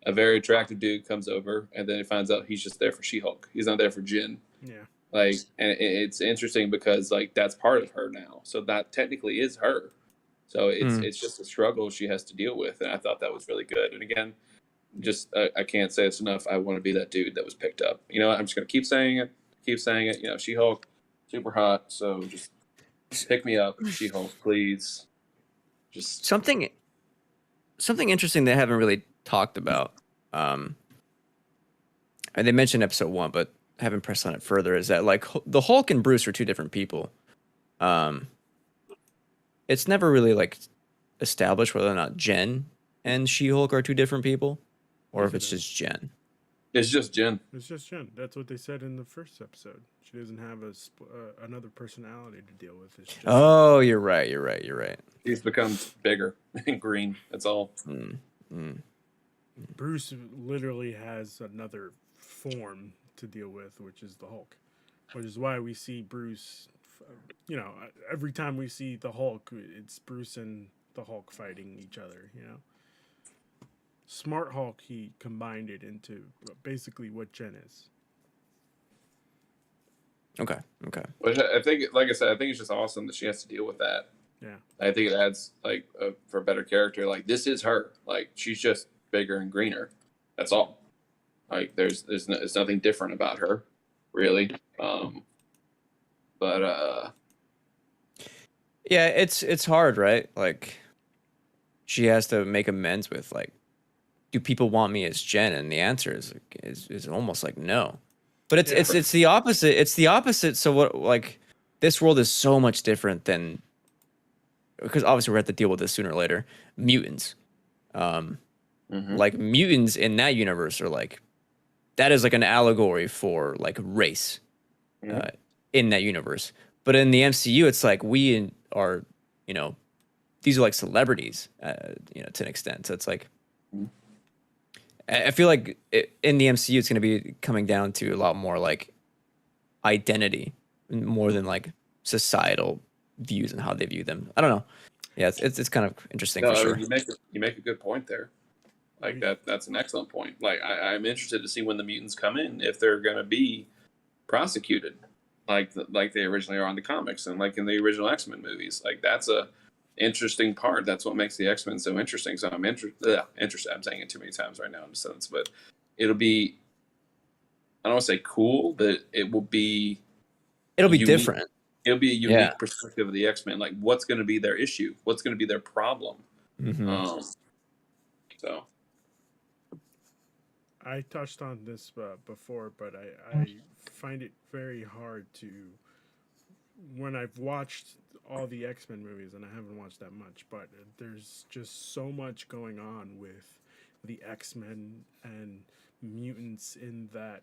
A very attractive dude comes over, and then he finds out he's just there for She-Hulk. He's not there for Jen. Yeah. Like, and it's interesting because like that's part of her now. So that technically is her. So it's just a struggle she has to deal with, and I thought that was really good. And again, just I can't say it's enough. I want to be that dude that was picked up. I'm just gonna keep saying it. She-Hulk, super hot. So just pick me up, She-Hulk, please. Just something interesting they haven't really talked about. And they mentioned episode 1, but haven't pressed on it further. Is that like the Hulk and Bruce are two different people? It's never really like established whether or not Jen and She-Hulk are two different people, or if it's just Jen. It's just Jen. It's just Jen. That's what they said in the first episode. She doesn't have another personality to deal with. It's just You're right. He's become bigger and green. That's all. Bruce literally has another form to deal with, which is the Hulk, which is why we see Bruce. You know, every time we see the Hulk, it's Bruce and the Hulk fighting each other. You know, Smart Hulk, he combined it into basically what Jen is. Okay. Which I think, like I said, I think it's just awesome that she has to deal with that. Yeah. I think it adds like for a better character. Like this is her. Like she's just bigger and greener. That's all. Like there's nothing different about her, really. But Yeah, it's hard, right? Like she has to make amends with like, do people want me as Jen? And the answer is almost like no. But it's the opposite. It's the opposite. So what, like, this world is so much different than, because obviously we're going to have to deal with this sooner or later. Mutants, like mutants in that universe are like, that is like an allegory for like race, in that universe. But in the MCU, it's like we are, you know, these are like celebrities, you know, to an extent. So it's like, I feel like in the MCU, it's going to be coming down to a lot more like identity more than like societal views and how they view them. I don't know. Yeah, it's kind of interesting for sure. you make a good point there. Like that's an excellent point. Like I'm interested to see when the mutants come in, if they're going to be prosecuted, like they originally are on the comics and like in the original X-Men movies. Like that's a interesting part. That's what makes the X-Men so interesting. So I'm interested. I'm saying it too many times right now in a sense, but it'll be, I don't want to say cool, but it'll be unique. Different. It'll be a unique perspective of the X-Men. Like what's going to be their issue? What's going to be their problem? So I touched on this before, but I find it very hard to, when I've watched all the X-Men movies, and I haven't watched that much, but there's just so much going on with the X-Men and mutants in the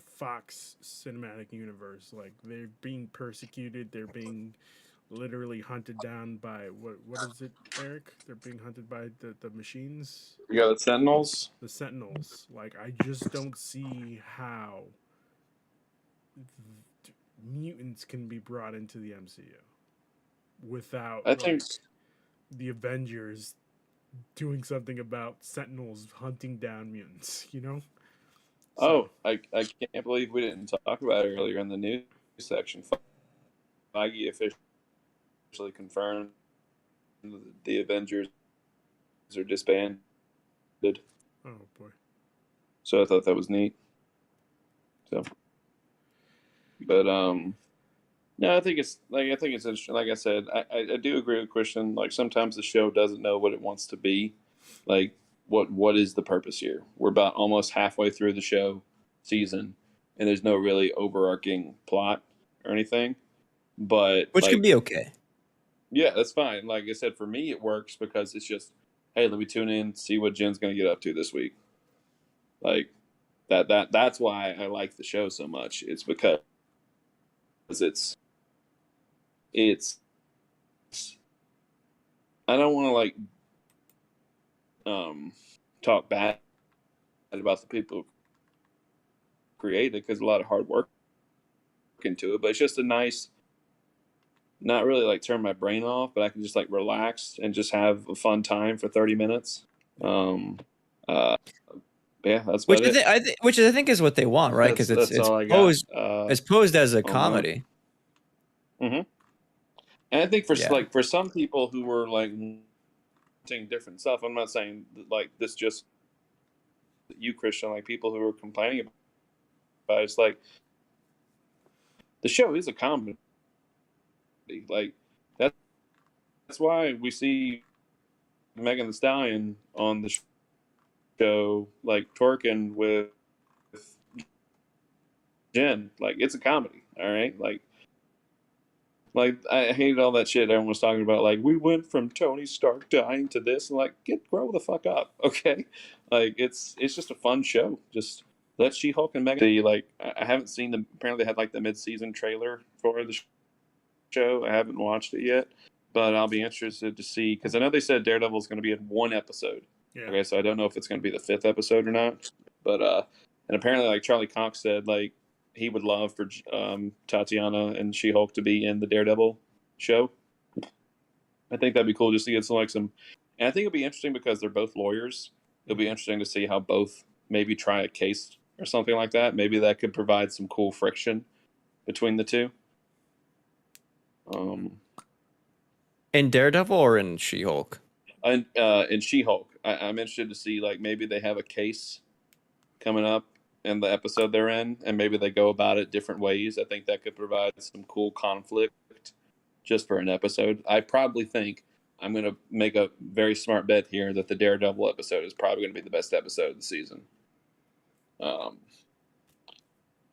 Fox cinematic universe. Like they're being persecuted, they're being literally hunted down by what is it, Eric? They're being hunted by the machines. You got the Sentinels. The Sentinels. Like I just don't see how mutants can be brought into the MCU without the Avengers doing something about Sentinels hunting down mutants, you know? So, I can't believe we didn't talk about it earlier in the news section. Feige officially confirmed the Avengers are disbanded. Oh boy. So I thought that was neat. So but no, I think it's interesting. Like I said, I do agree with Christian. Like sometimes the show doesn't know what it wants to be. Like what is the purpose here? We're about almost halfway through the show season, and there's no really overarching plot or anything. But which can be okay. Yeah, that's fine. Like I said, for me it works because it's just, hey, let me tune in, see what Jen's gonna get up to this week. Like that's why I like the show so much. It's because it's I don't want to like talk bad about the people who created, because a lot of hard work into it, but it's just a nice, not really like turn my brain off, but I can just like relax and just have a fun time for 30 minutes. Yeah, that's which I think is what they want, right? Because it's posed as a comedy. And I think for some people who were like saying different stuff, I'm not saying like this just you, Christian, like people who were complaining about it, it's like the show is a comedy. Like that's why we see Megan Thee Stallion on the show like twerking with Jen. Like it's a comedy, all right? Like I hated all that shit everyone was talking about. Like we went from Tony Stark dying to this, and like grow the fuck up, okay? Like it's just a fun show. Just let She-Hulk and Megan. Like I haven't seen them. Apparently, they had like the mid-season trailer for the show. I haven't watched it yet, but I'll be interested to see, because I know they said Daredevil is going to be in one episode. Yeah. Okay, so I don't know if it's going to be the 5th episode or not, but And apparently, like Charlie Cox said, like he would love for Tatiana and She-Hulk to be in the Daredevil show. I think that'd be cool just to get some and I think it'd be interesting because they're both lawyers. It'll be interesting to see how both maybe try a case or something like that. Maybe that could provide some cool friction between the two. In Daredevil or in She-Hulk? And in She-Hulk, I'm interested to see like maybe they have a case coming up in the episode they're in, and maybe they go about it different ways. I think that could provide some cool conflict just for an episode. I probably think I'm going to make a very smart bet here that the Daredevil episode is probably going to be the best episode of the season. But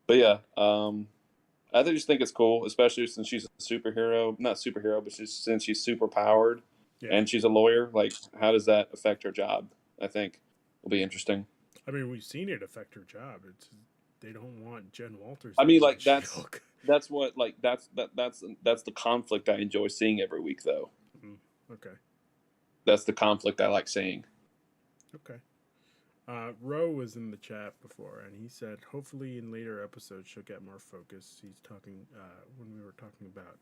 yeah, I just think it's cool, especially since she's a superhero. Not superhero, but since she's super powered and she's a lawyer. Like, how does that affect her job? I think will be interesting. I mean, we've seen it affect her job. They don't want Jen Walters. I mean, like that's what like that's the conflict I enjoy seeing every week, though. Okay. That's the conflict I like seeing. Okay. Ro was in the chat before, and he said, hopefully in later episodes she'll get more focus. He's talking when we were talking about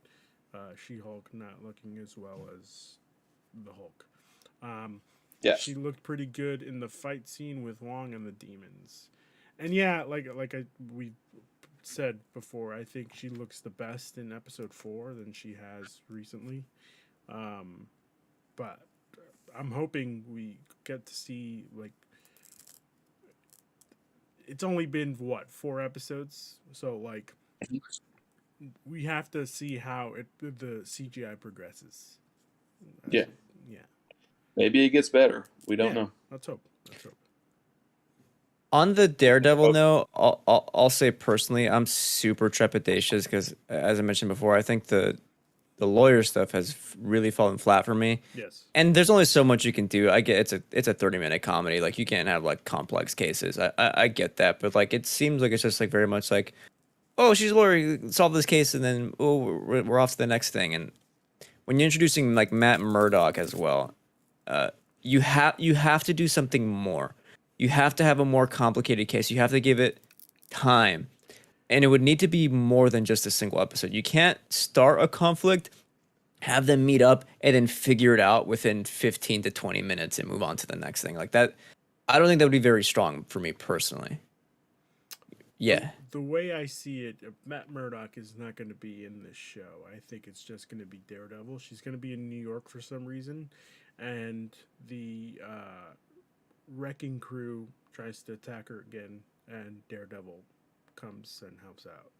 She-Hulk not looking as well as the Hulk. Yeah, she looked pretty good in the fight scene with Wong and the demons. And yeah, we said before, I think she looks the best in episode 4 than she has recently. But I'm hoping we get to see like it's only been 4 episodes, so like we have to see how the CGI progresses. Yeah. Yeah. Maybe it gets better. We don't know. Let's hope. On the Daredevil note, I'll say personally, I'm super trepidatious because, as I mentioned before, I think the lawyer stuff has really fallen flat for me. Yes. And there's only so much you can do. I get it's a 30-minute comedy. Like you can't have like complex cases. I get that, but like it seems like it's just like very much like, oh, she's a lawyer, solve this case, and then we're off to the next thing. And when you're introducing like Matt Murdock as well, you have to do something more. You have to have a more complicated case. You have to give it time. And it would need to be more than just a single episode. You can't start a conflict, have them meet up, and then figure it out within 15 to 20 minutes and move on to the next thing. Like that, I don't think that would be very strong for me personally. Yeah. The way I see it, Matt Murdock is not going to be in this show. I think it's just going to be Daredevil. She's going to be in New York for some reason. And the Wrecking Crew tries to attack her again, and Daredevil comes and helps out,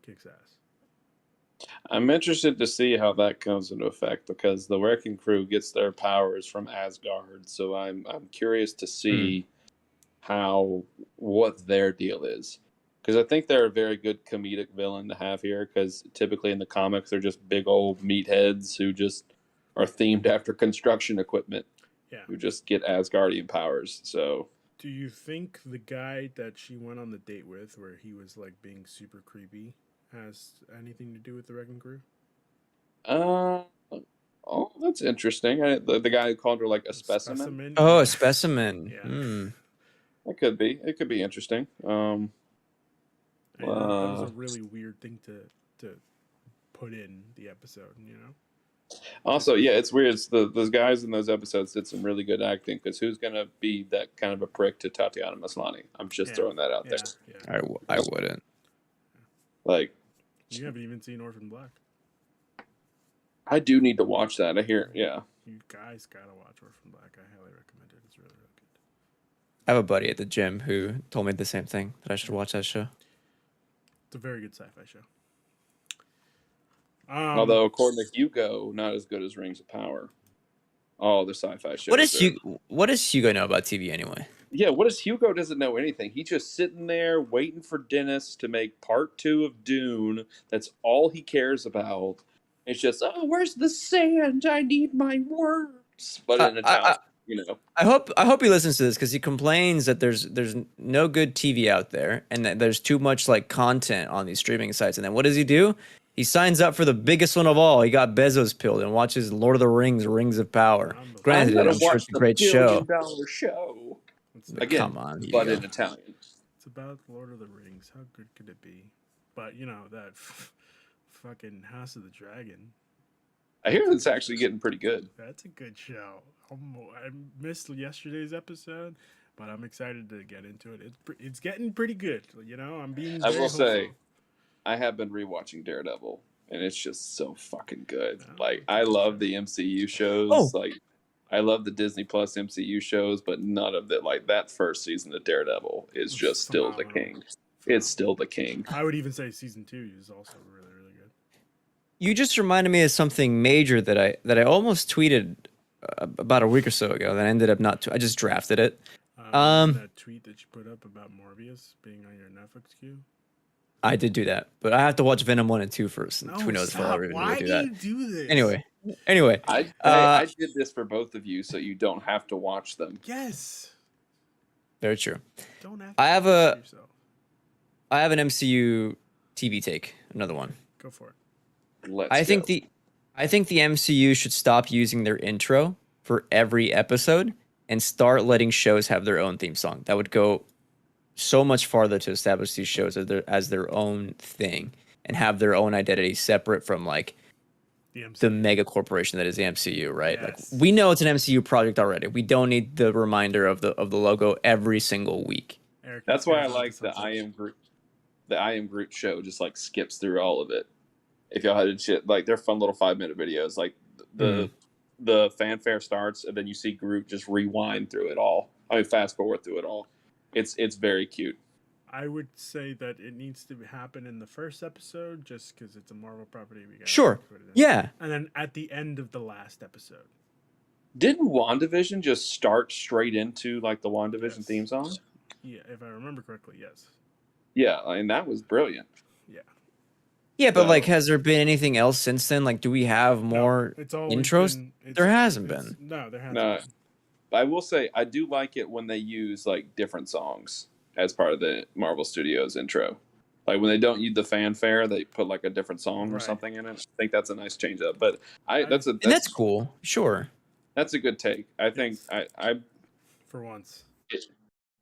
kicks ass. I'm interested to see how that comes into effect because the Wrecking Crew gets their powers from Asgard, so I'm curious to see what their deal is, because I think they're a very good comedic villain to have here. Because typically in the comics they're just big old meatheads who just are themed after construction equipment, who just get Asgardian powers. So. Do you think the guy that she went on the date with, where he was like being super creepy, has anything to do with the Wrecking Crew? Oh, that's interesting. The guy who called her like a specimen. Oh, a specimen. Yeah. That could be. It could be interesting. That was a really weird thing to put in the episode, you know? Also, yeah, it's weird. Those guys in those episodes did some really good acting, because who's going to be that kind of a prick to Tatiana Maslany? I'm just throwing that out there. Yeah. I wouldn't. Like, you haven't even seen Orphan Black. I do need to watch that. I hear, yeah. You guys got to watch Orphan Black. I highly recommend it. It's really, really good. I have a buddy at the gym who told me the same thing, that I should watch that show. It's a very good sci-fi show. Although, according to Hugo, not as good as Rings of Power. Oh, the sci-fi show. What does Hugo know about TV anyway? Yeah, what does Hugo doesn't know anything? He's just sitting there waiting for Dennis to make part 2 of Dune. That's all he cares about. It's just, oh, where's the sand? I need my words. But in Italian, you know. I hope he listens to this, because he complains that there's no good TV out there, and that there's too much like content on these streaming sites. And then what does he do? He signs up for the biggest one of all. He got Bezos pilled and watches Lord of the Rings, Rings of Power. Granted, I'm sure it's a great show. $1 billion show. Again, come on, but in Italian. It's about Lord of the Rings. How good could it be? But you know that fucking House of the Dragon. I hear it's actually getting pretty good. That's a good show. I missed yesterday's episode, but I'm excited to get into it. It's getting pretty good. You know, I'm being. I Very will say, hopeful. I have been rewatching Daredevil, and it's just so fucking good. Oh, Like, I love the MCU shows. Oh. Like, I love the Disney Plus MCU shows, but none of it. Like, that first season of Daredevil is just still the Phenomenal. king. It's still the king. I would even say season 2 is also really, really good. You just reminded me of something major that I almost tweeted about a week or so ago. That I ended up not. I just drafted it. That tweet that you put up about Morbius being on your Netflix queue. I did do that, but I have to watch Venom 1 and 2 first. And who knows if I'll stop. ever even Why do do that. you do this? Anyway, I did this for both of you, so you don't have to watch them. Yes. very true. Don't have. I have a- yourself. I have an MCU TV take. Another one. Go for it. I think the MCU should stop using their intro for every episode and start letting shows have their own theme song. That would go so much farther to establish these shows as their own thing and have their own identity separate from like the mega corporation that is the MCU, right? Yes. Like we know it's an MCU project already. We don't need the reminder of the logo every single week. Eric, That's why I Eric's like the onto I something. Am Groot. The I Am Groot show just like skips through all of it. If y'all had shit, like they're fun little 5-minute videos. Like the fanfare starts and then you see Groot just rewind through it all. I mean, fast forward through it all. It's very cute. I would say that it needs to happen in the first episode, just because it's a Marvel property. We got Sure. Yeah. And then at the end of the last episode. Didn't WandaVision just start straight into like the WandaVision Yes. theme song? Yeah, if I remember correctly, yes. Yeah, and that was brilliant. Yeah. Yeah, but So- like, has there been anything else since then? Like, do we have more? No, it's always intros? been- There hasn't it's- been. No, there hasn't No. been. I will say I do like it when they use like different songs as part of the Marvel Studios intro. Like when they don't use the fanfare, they put like a different song or Right. something in it. I think that's a nice change up. But And that's cool. Sure. that's a good take. I think I For once.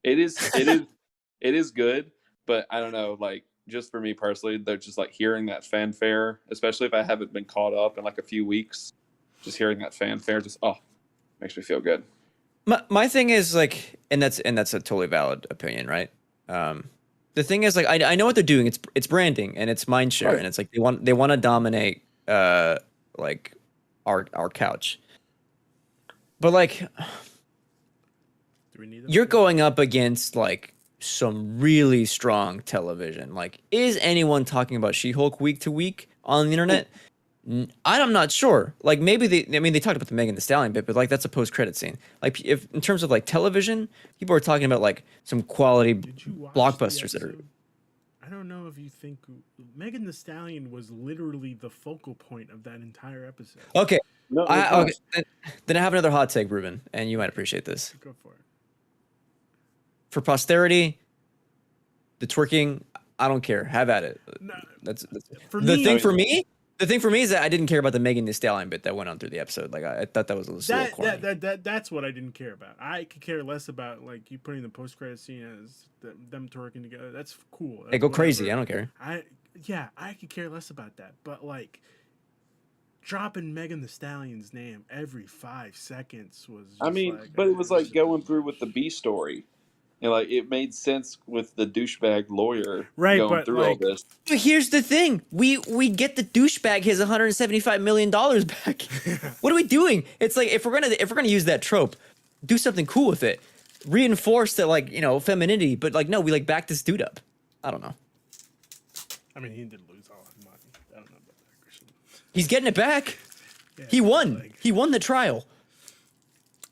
it is it is good, but I don't know, like just for me personally, they're just like hearing that fanfare, especially if I haven't been caught up in like a few weeks, just hearing that fanfare just makes me feel good. My thing is like, and that's a totally valid opinion, right? The thing is like, I know what they're doing. It's branding and it's mindshare, Right. and it's like they want to dominate like our couch. But like, Do we need them? you're going up against like some really strong television. Like, is anyone talking about She-Hulk week to week on the internet? I'm not sure. Like, maybe they talked about the Megan Thee Stallion bit, but like that's a post-credit scene. Like, if in terms of like television, people are talking about like some quality Did you watch blockbusters the that are. episode? I don't know if you think Megan Thee Stallion was literally the focal point of that entire episode. Okay, No, okay. Then I have another hot take, Ruben, and you might appreciate this. Go for it. For posterity, the twerking, I don't care. Have at it. No, That's for the me, thing for me. The thing for me is that I didn't care about the Megan Thee Stallion bit that went on through the episode. Like I thought that was a little corny. that's what I didn't care about. I could care less about like you putting the post credit scene as them twerking together. That's cool. Hey, go That's crazy. I whatever. don't care. I could care less about that. But like dropping Megan Thee Stallion's name every 5 seconds was. Just I mean, like, but it was like going through with the B story. And like it made sense with the douchebag lawyer Right, going but, through all like- this. But here's the thing: we get the douchebag his $175 million back. What are we doing? It's like if we're gonna use that trope, do something cool with it. Reinforce that like femininity, but like no, we like back this dude up. I don't know. I mean, he did lose all his money. I don't know about that, Christian. He's getting it back. Yeah, He won. like- He won the trial.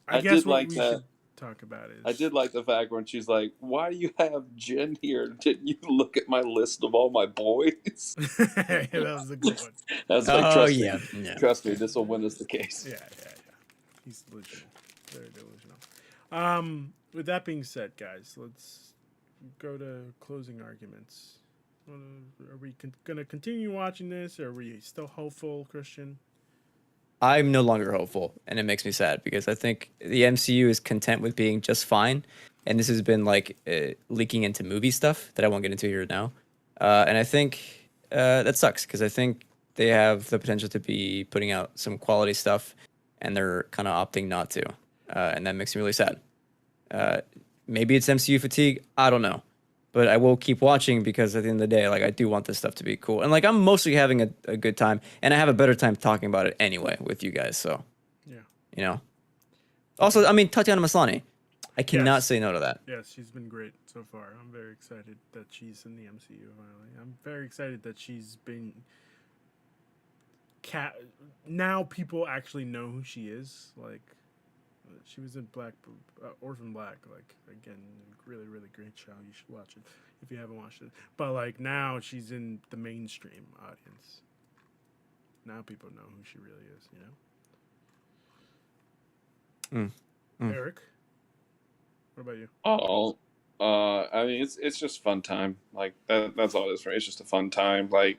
I I guess did what like we that. should talk about is I did like the fact when she's like, "Why do you have Jen here? Didn't you look at my list of all my boys?" Yeah, that was a good one. That's like, Oh trust yeah. me, Yeah. trust me, this will win us the case. Yeah. He's delusional. Very delusional. With that being said, guys, let's go to closing arguments. Are we gonna continue watching this? Or are we still hopeful, Christian? I'm no longer hopeful, and it makes me sad because I think the MCU is content with being just fine. and this has been like leaking into movie stuff that I won't get into here now. And I think that sucks because I think they have the potential to be putting out some quality stuff, and they're kind of opting not to, and that makes me really sad. Maybe it's MCU fatigue. I don't know, but I will keep watching because at the end of the day, like I do want this stuff to be cool, and like I'm mostly having a good time, and I have a better time talking about it anyway with you guys. So, Yeah. you know. Also, I mean, Tatiana Maslany, I cannot Yes. say no to that. Yes, she's been great so far. I'm very excited that she's in the MCU finally. I'm very excited that she's been. Now people actually know who she is. Like, she was in Orphan Black. Like, again, really, really great show. You should watch it if you haven't watched it. But like now, she's in the mainstream audience. Now people know who she really is. You know. Eric, what about you? Oh, I mean, it's just fun time. Like that's all it is for me. It's just a fun time. Like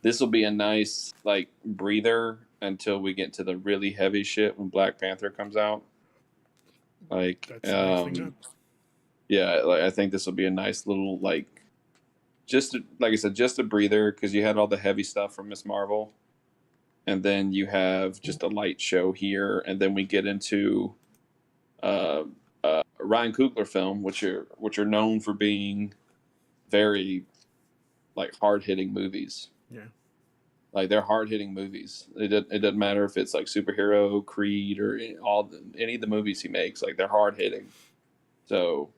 this will be a nice like breather until we get to the really heavy shit when Black Panther comes out. Like, That's the next thing up. yeah, like I think this will be a nice little like, like I said, just a breather because you had all the heavy stuff from Miss Marvel, and then you have just a light show here, and then we get into Ryan Coogler film, which are known for being very like hard hitting movies. Yeah. Like they're hard hitting movies. It doesn't matter if it's like superhero, Creed, or any of the movies he makes. Like they're hard hitting. So,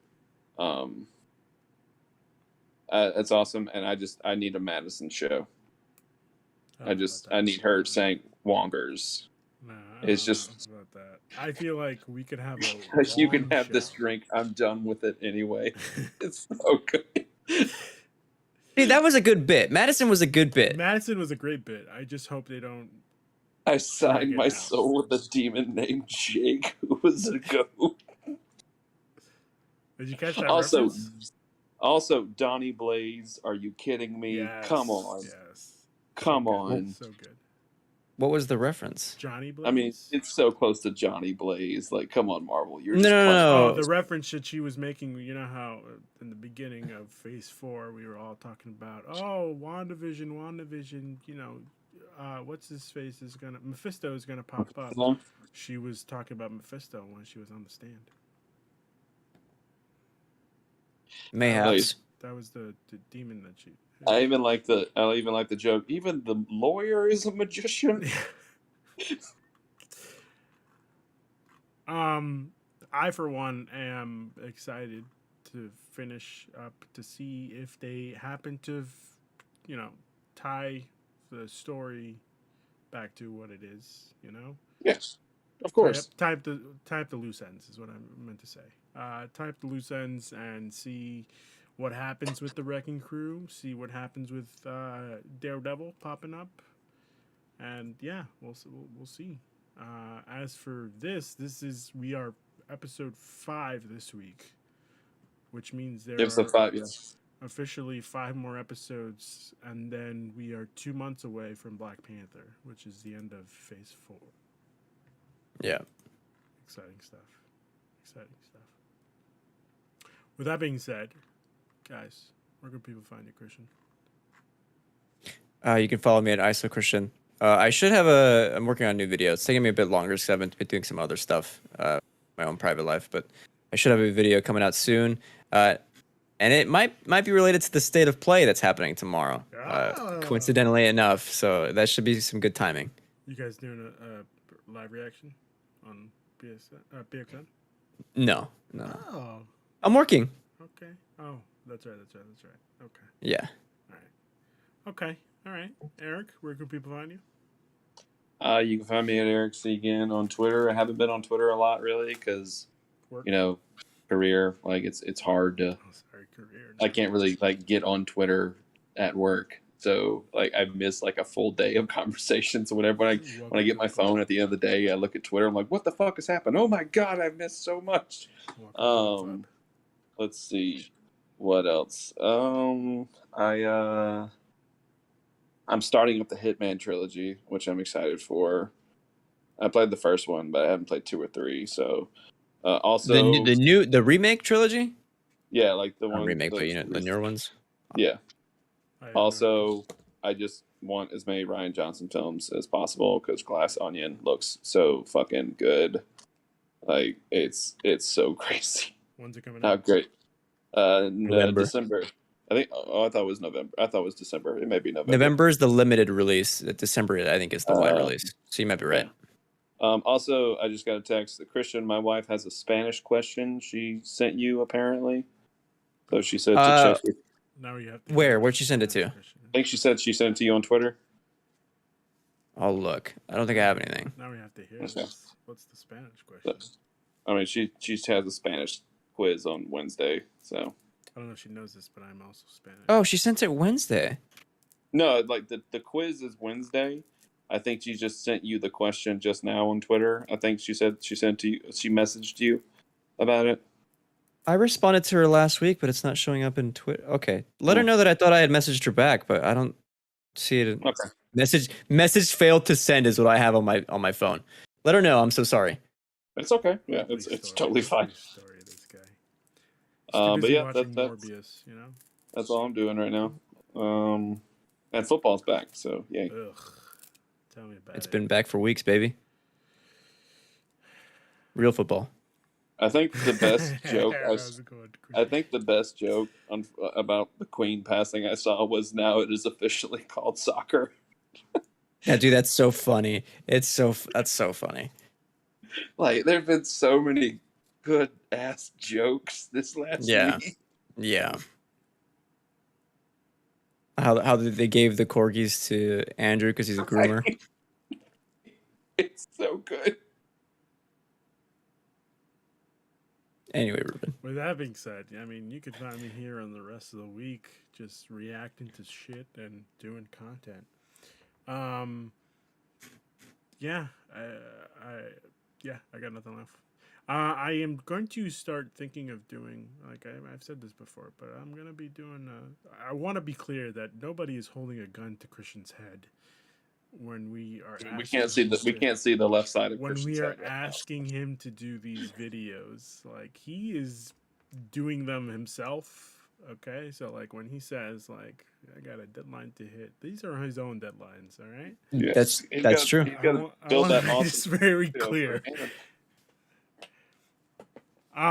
it's awesome. And I need a Madison show. I need her saying Wongers. Nah, It's just about that. I feel like we could have a. you can long have show. this drink. I'm done with it anyway. It's so good. Dude, that was a good bit. Madison was a good bit. Madison was a great bit. I just hope they don't. I signed my out. soul with a demon named Jake, who was a goat. Did you catch that? Also, reference? also, Donnie Blaze. Are you kidding me? Yes, Come on, Yes. come So on. good. So good. What was the reference? Johnny Blaze. I mean, it's so close to Johnny Blaze. Like, come on, Marvel. You're No, just no, playing- no. Oh, the reference that she was making. You know how in the beginning of Phase 4, we were all talking about, oh, WandaVision. You know, what's his face is gonna Mephisto is gonna pop up. She was talking about Mephisto when she was on the stand. Mayhaps. That was the demon that she. I even like the joke. Even the lawyer is a magician. I for one am excited to finish up to see if they happen to, you know, tie the story back to what it is. You know. Yes, of course. Type the loose ends is what I meant to say. Type the loose ends and see what happens with the Wrecking Crew. See what happens with Daredevil popping up, and yeah, we'll see. As for we are episode 5 this week, which means there Episode are 5, yes. officially 5 more episodes, and then we are 2 months away from Black Panther, which is the end of Phase 4. Yeah. Exciting stuff. With that being said, guys, where can people find you, Christian? You can follow me at ISO Christian. I should have I'm working on a new video. It's taking me a bit longer because I've been doing some other stuff, my own private life, but I should have a video coming out soon. And it might be related to the state of play that's happening tomorrow. Coincidentally enough, so that should be some good timing. You guys doing a live reaction on PXN? No. Oh, I'm working. okay. Oh, that's right. Okay. Yeah. All right. Eric, where can people find you? You can find me at Eric Segan on Twitter. I haven't been on Twitter a lot really because, you know, career. Like it's hard to. Oh, sorry, career. I can't really like get on Twitter at work. So like I miss like a full day of conversations or whatever. When I get my phone at the end of the day, I look at Twitter. I'm like, what the fuck has happened? Oh my god, I've missed so much. Let's see, what else? I'm starting up the Hitman trilogy, which I'm excited for. I played the first one, but I haven't played 2 or 3. So Also, the remake trilogy. yeah, like the Not one remake, but the newer ones. Yeah. I have no idea. Also, I just want as many Ryan Johnson films as possible because Glass Onion looks so fucking good. Like it's so crazy. When's it coming How out? great. November. December. I think. Oh, I thought it was November. I thought it was December. It may be November. November is the limited release. December, I think, is the wide release. So you might be right. Also, I just got a text. Christian, my wife has a Spanish question she sent you apparently. So she said to check. Now you have to Where'd you send it to? I think she said she sent it to you on Twitter. I'll look. I don't think I have anything. Now we have to hear Okay. this. What's the Spanish question? I mean, she has a Spanish quiz on Wednesday. So I don't know if she knows this, but I'm also Spanish. Oh, she sent it Wednesday. no, like the quiz is Wednesday. I think she just sent you the question just now on Twitter. I think she said she sent to you. She messaged you about it. I responded to her last week, but it's not showing up in Twitter. Okay, let her know that I thought I had messaged her back, but I don't see it. Okay. Message failed to send is what I have on my phone. Let her know. I'm so sorry. It's okay. Yeah, Lovely it's story, totally fine. lovely Story, this guy. He's too But busy yeah, watching that's Morbius, you know. that's all I'm doing right now. And football's back, so yeah. Ugh. Tell me about It's it. been back for weeks, baby. Real football. I think the best joke How's it going, I think the best joke about the Queen passing I saw was now it is officially called soccer. Yeah, dude, that's so funny. That's so funny. Like there've been so many good ass jokes this last Yeah. week. Yeah. How they gave the corgis to Andrew because he's a groomer. It's so good. Anyway, Ruben. With that being said, I mean, you could find me here on the rest of the week just reacting to shit and doing content. Yeah, I got nothing left. I am going to start thinking of doing, like I've said this before, but I'm gonna be doing. I want to be clear that nobody is holding a gun to Christian's head when we are. We can't see the left side of when Christian's we are head right now. asking him to do these videos. Like he is doing them himself. Okay, so like when he says like I got a deadline to hit, these are his own deadlines. All right, Yeah. That's true. He's got to I build wanna that make awesome this very video clear. for him.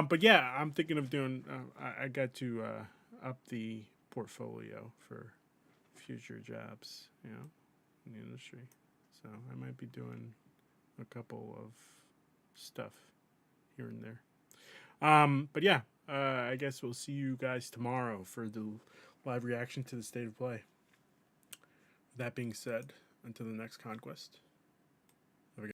But yeah, I'm thinking of doing. I got to up the portfolio for future jobs, you know, in the industry. So I might be doing a couple of stuff here and there. But yeah, I guess we'll see you guys tomorrow for the live reaction to the State of Play. That being said, until the next conquest.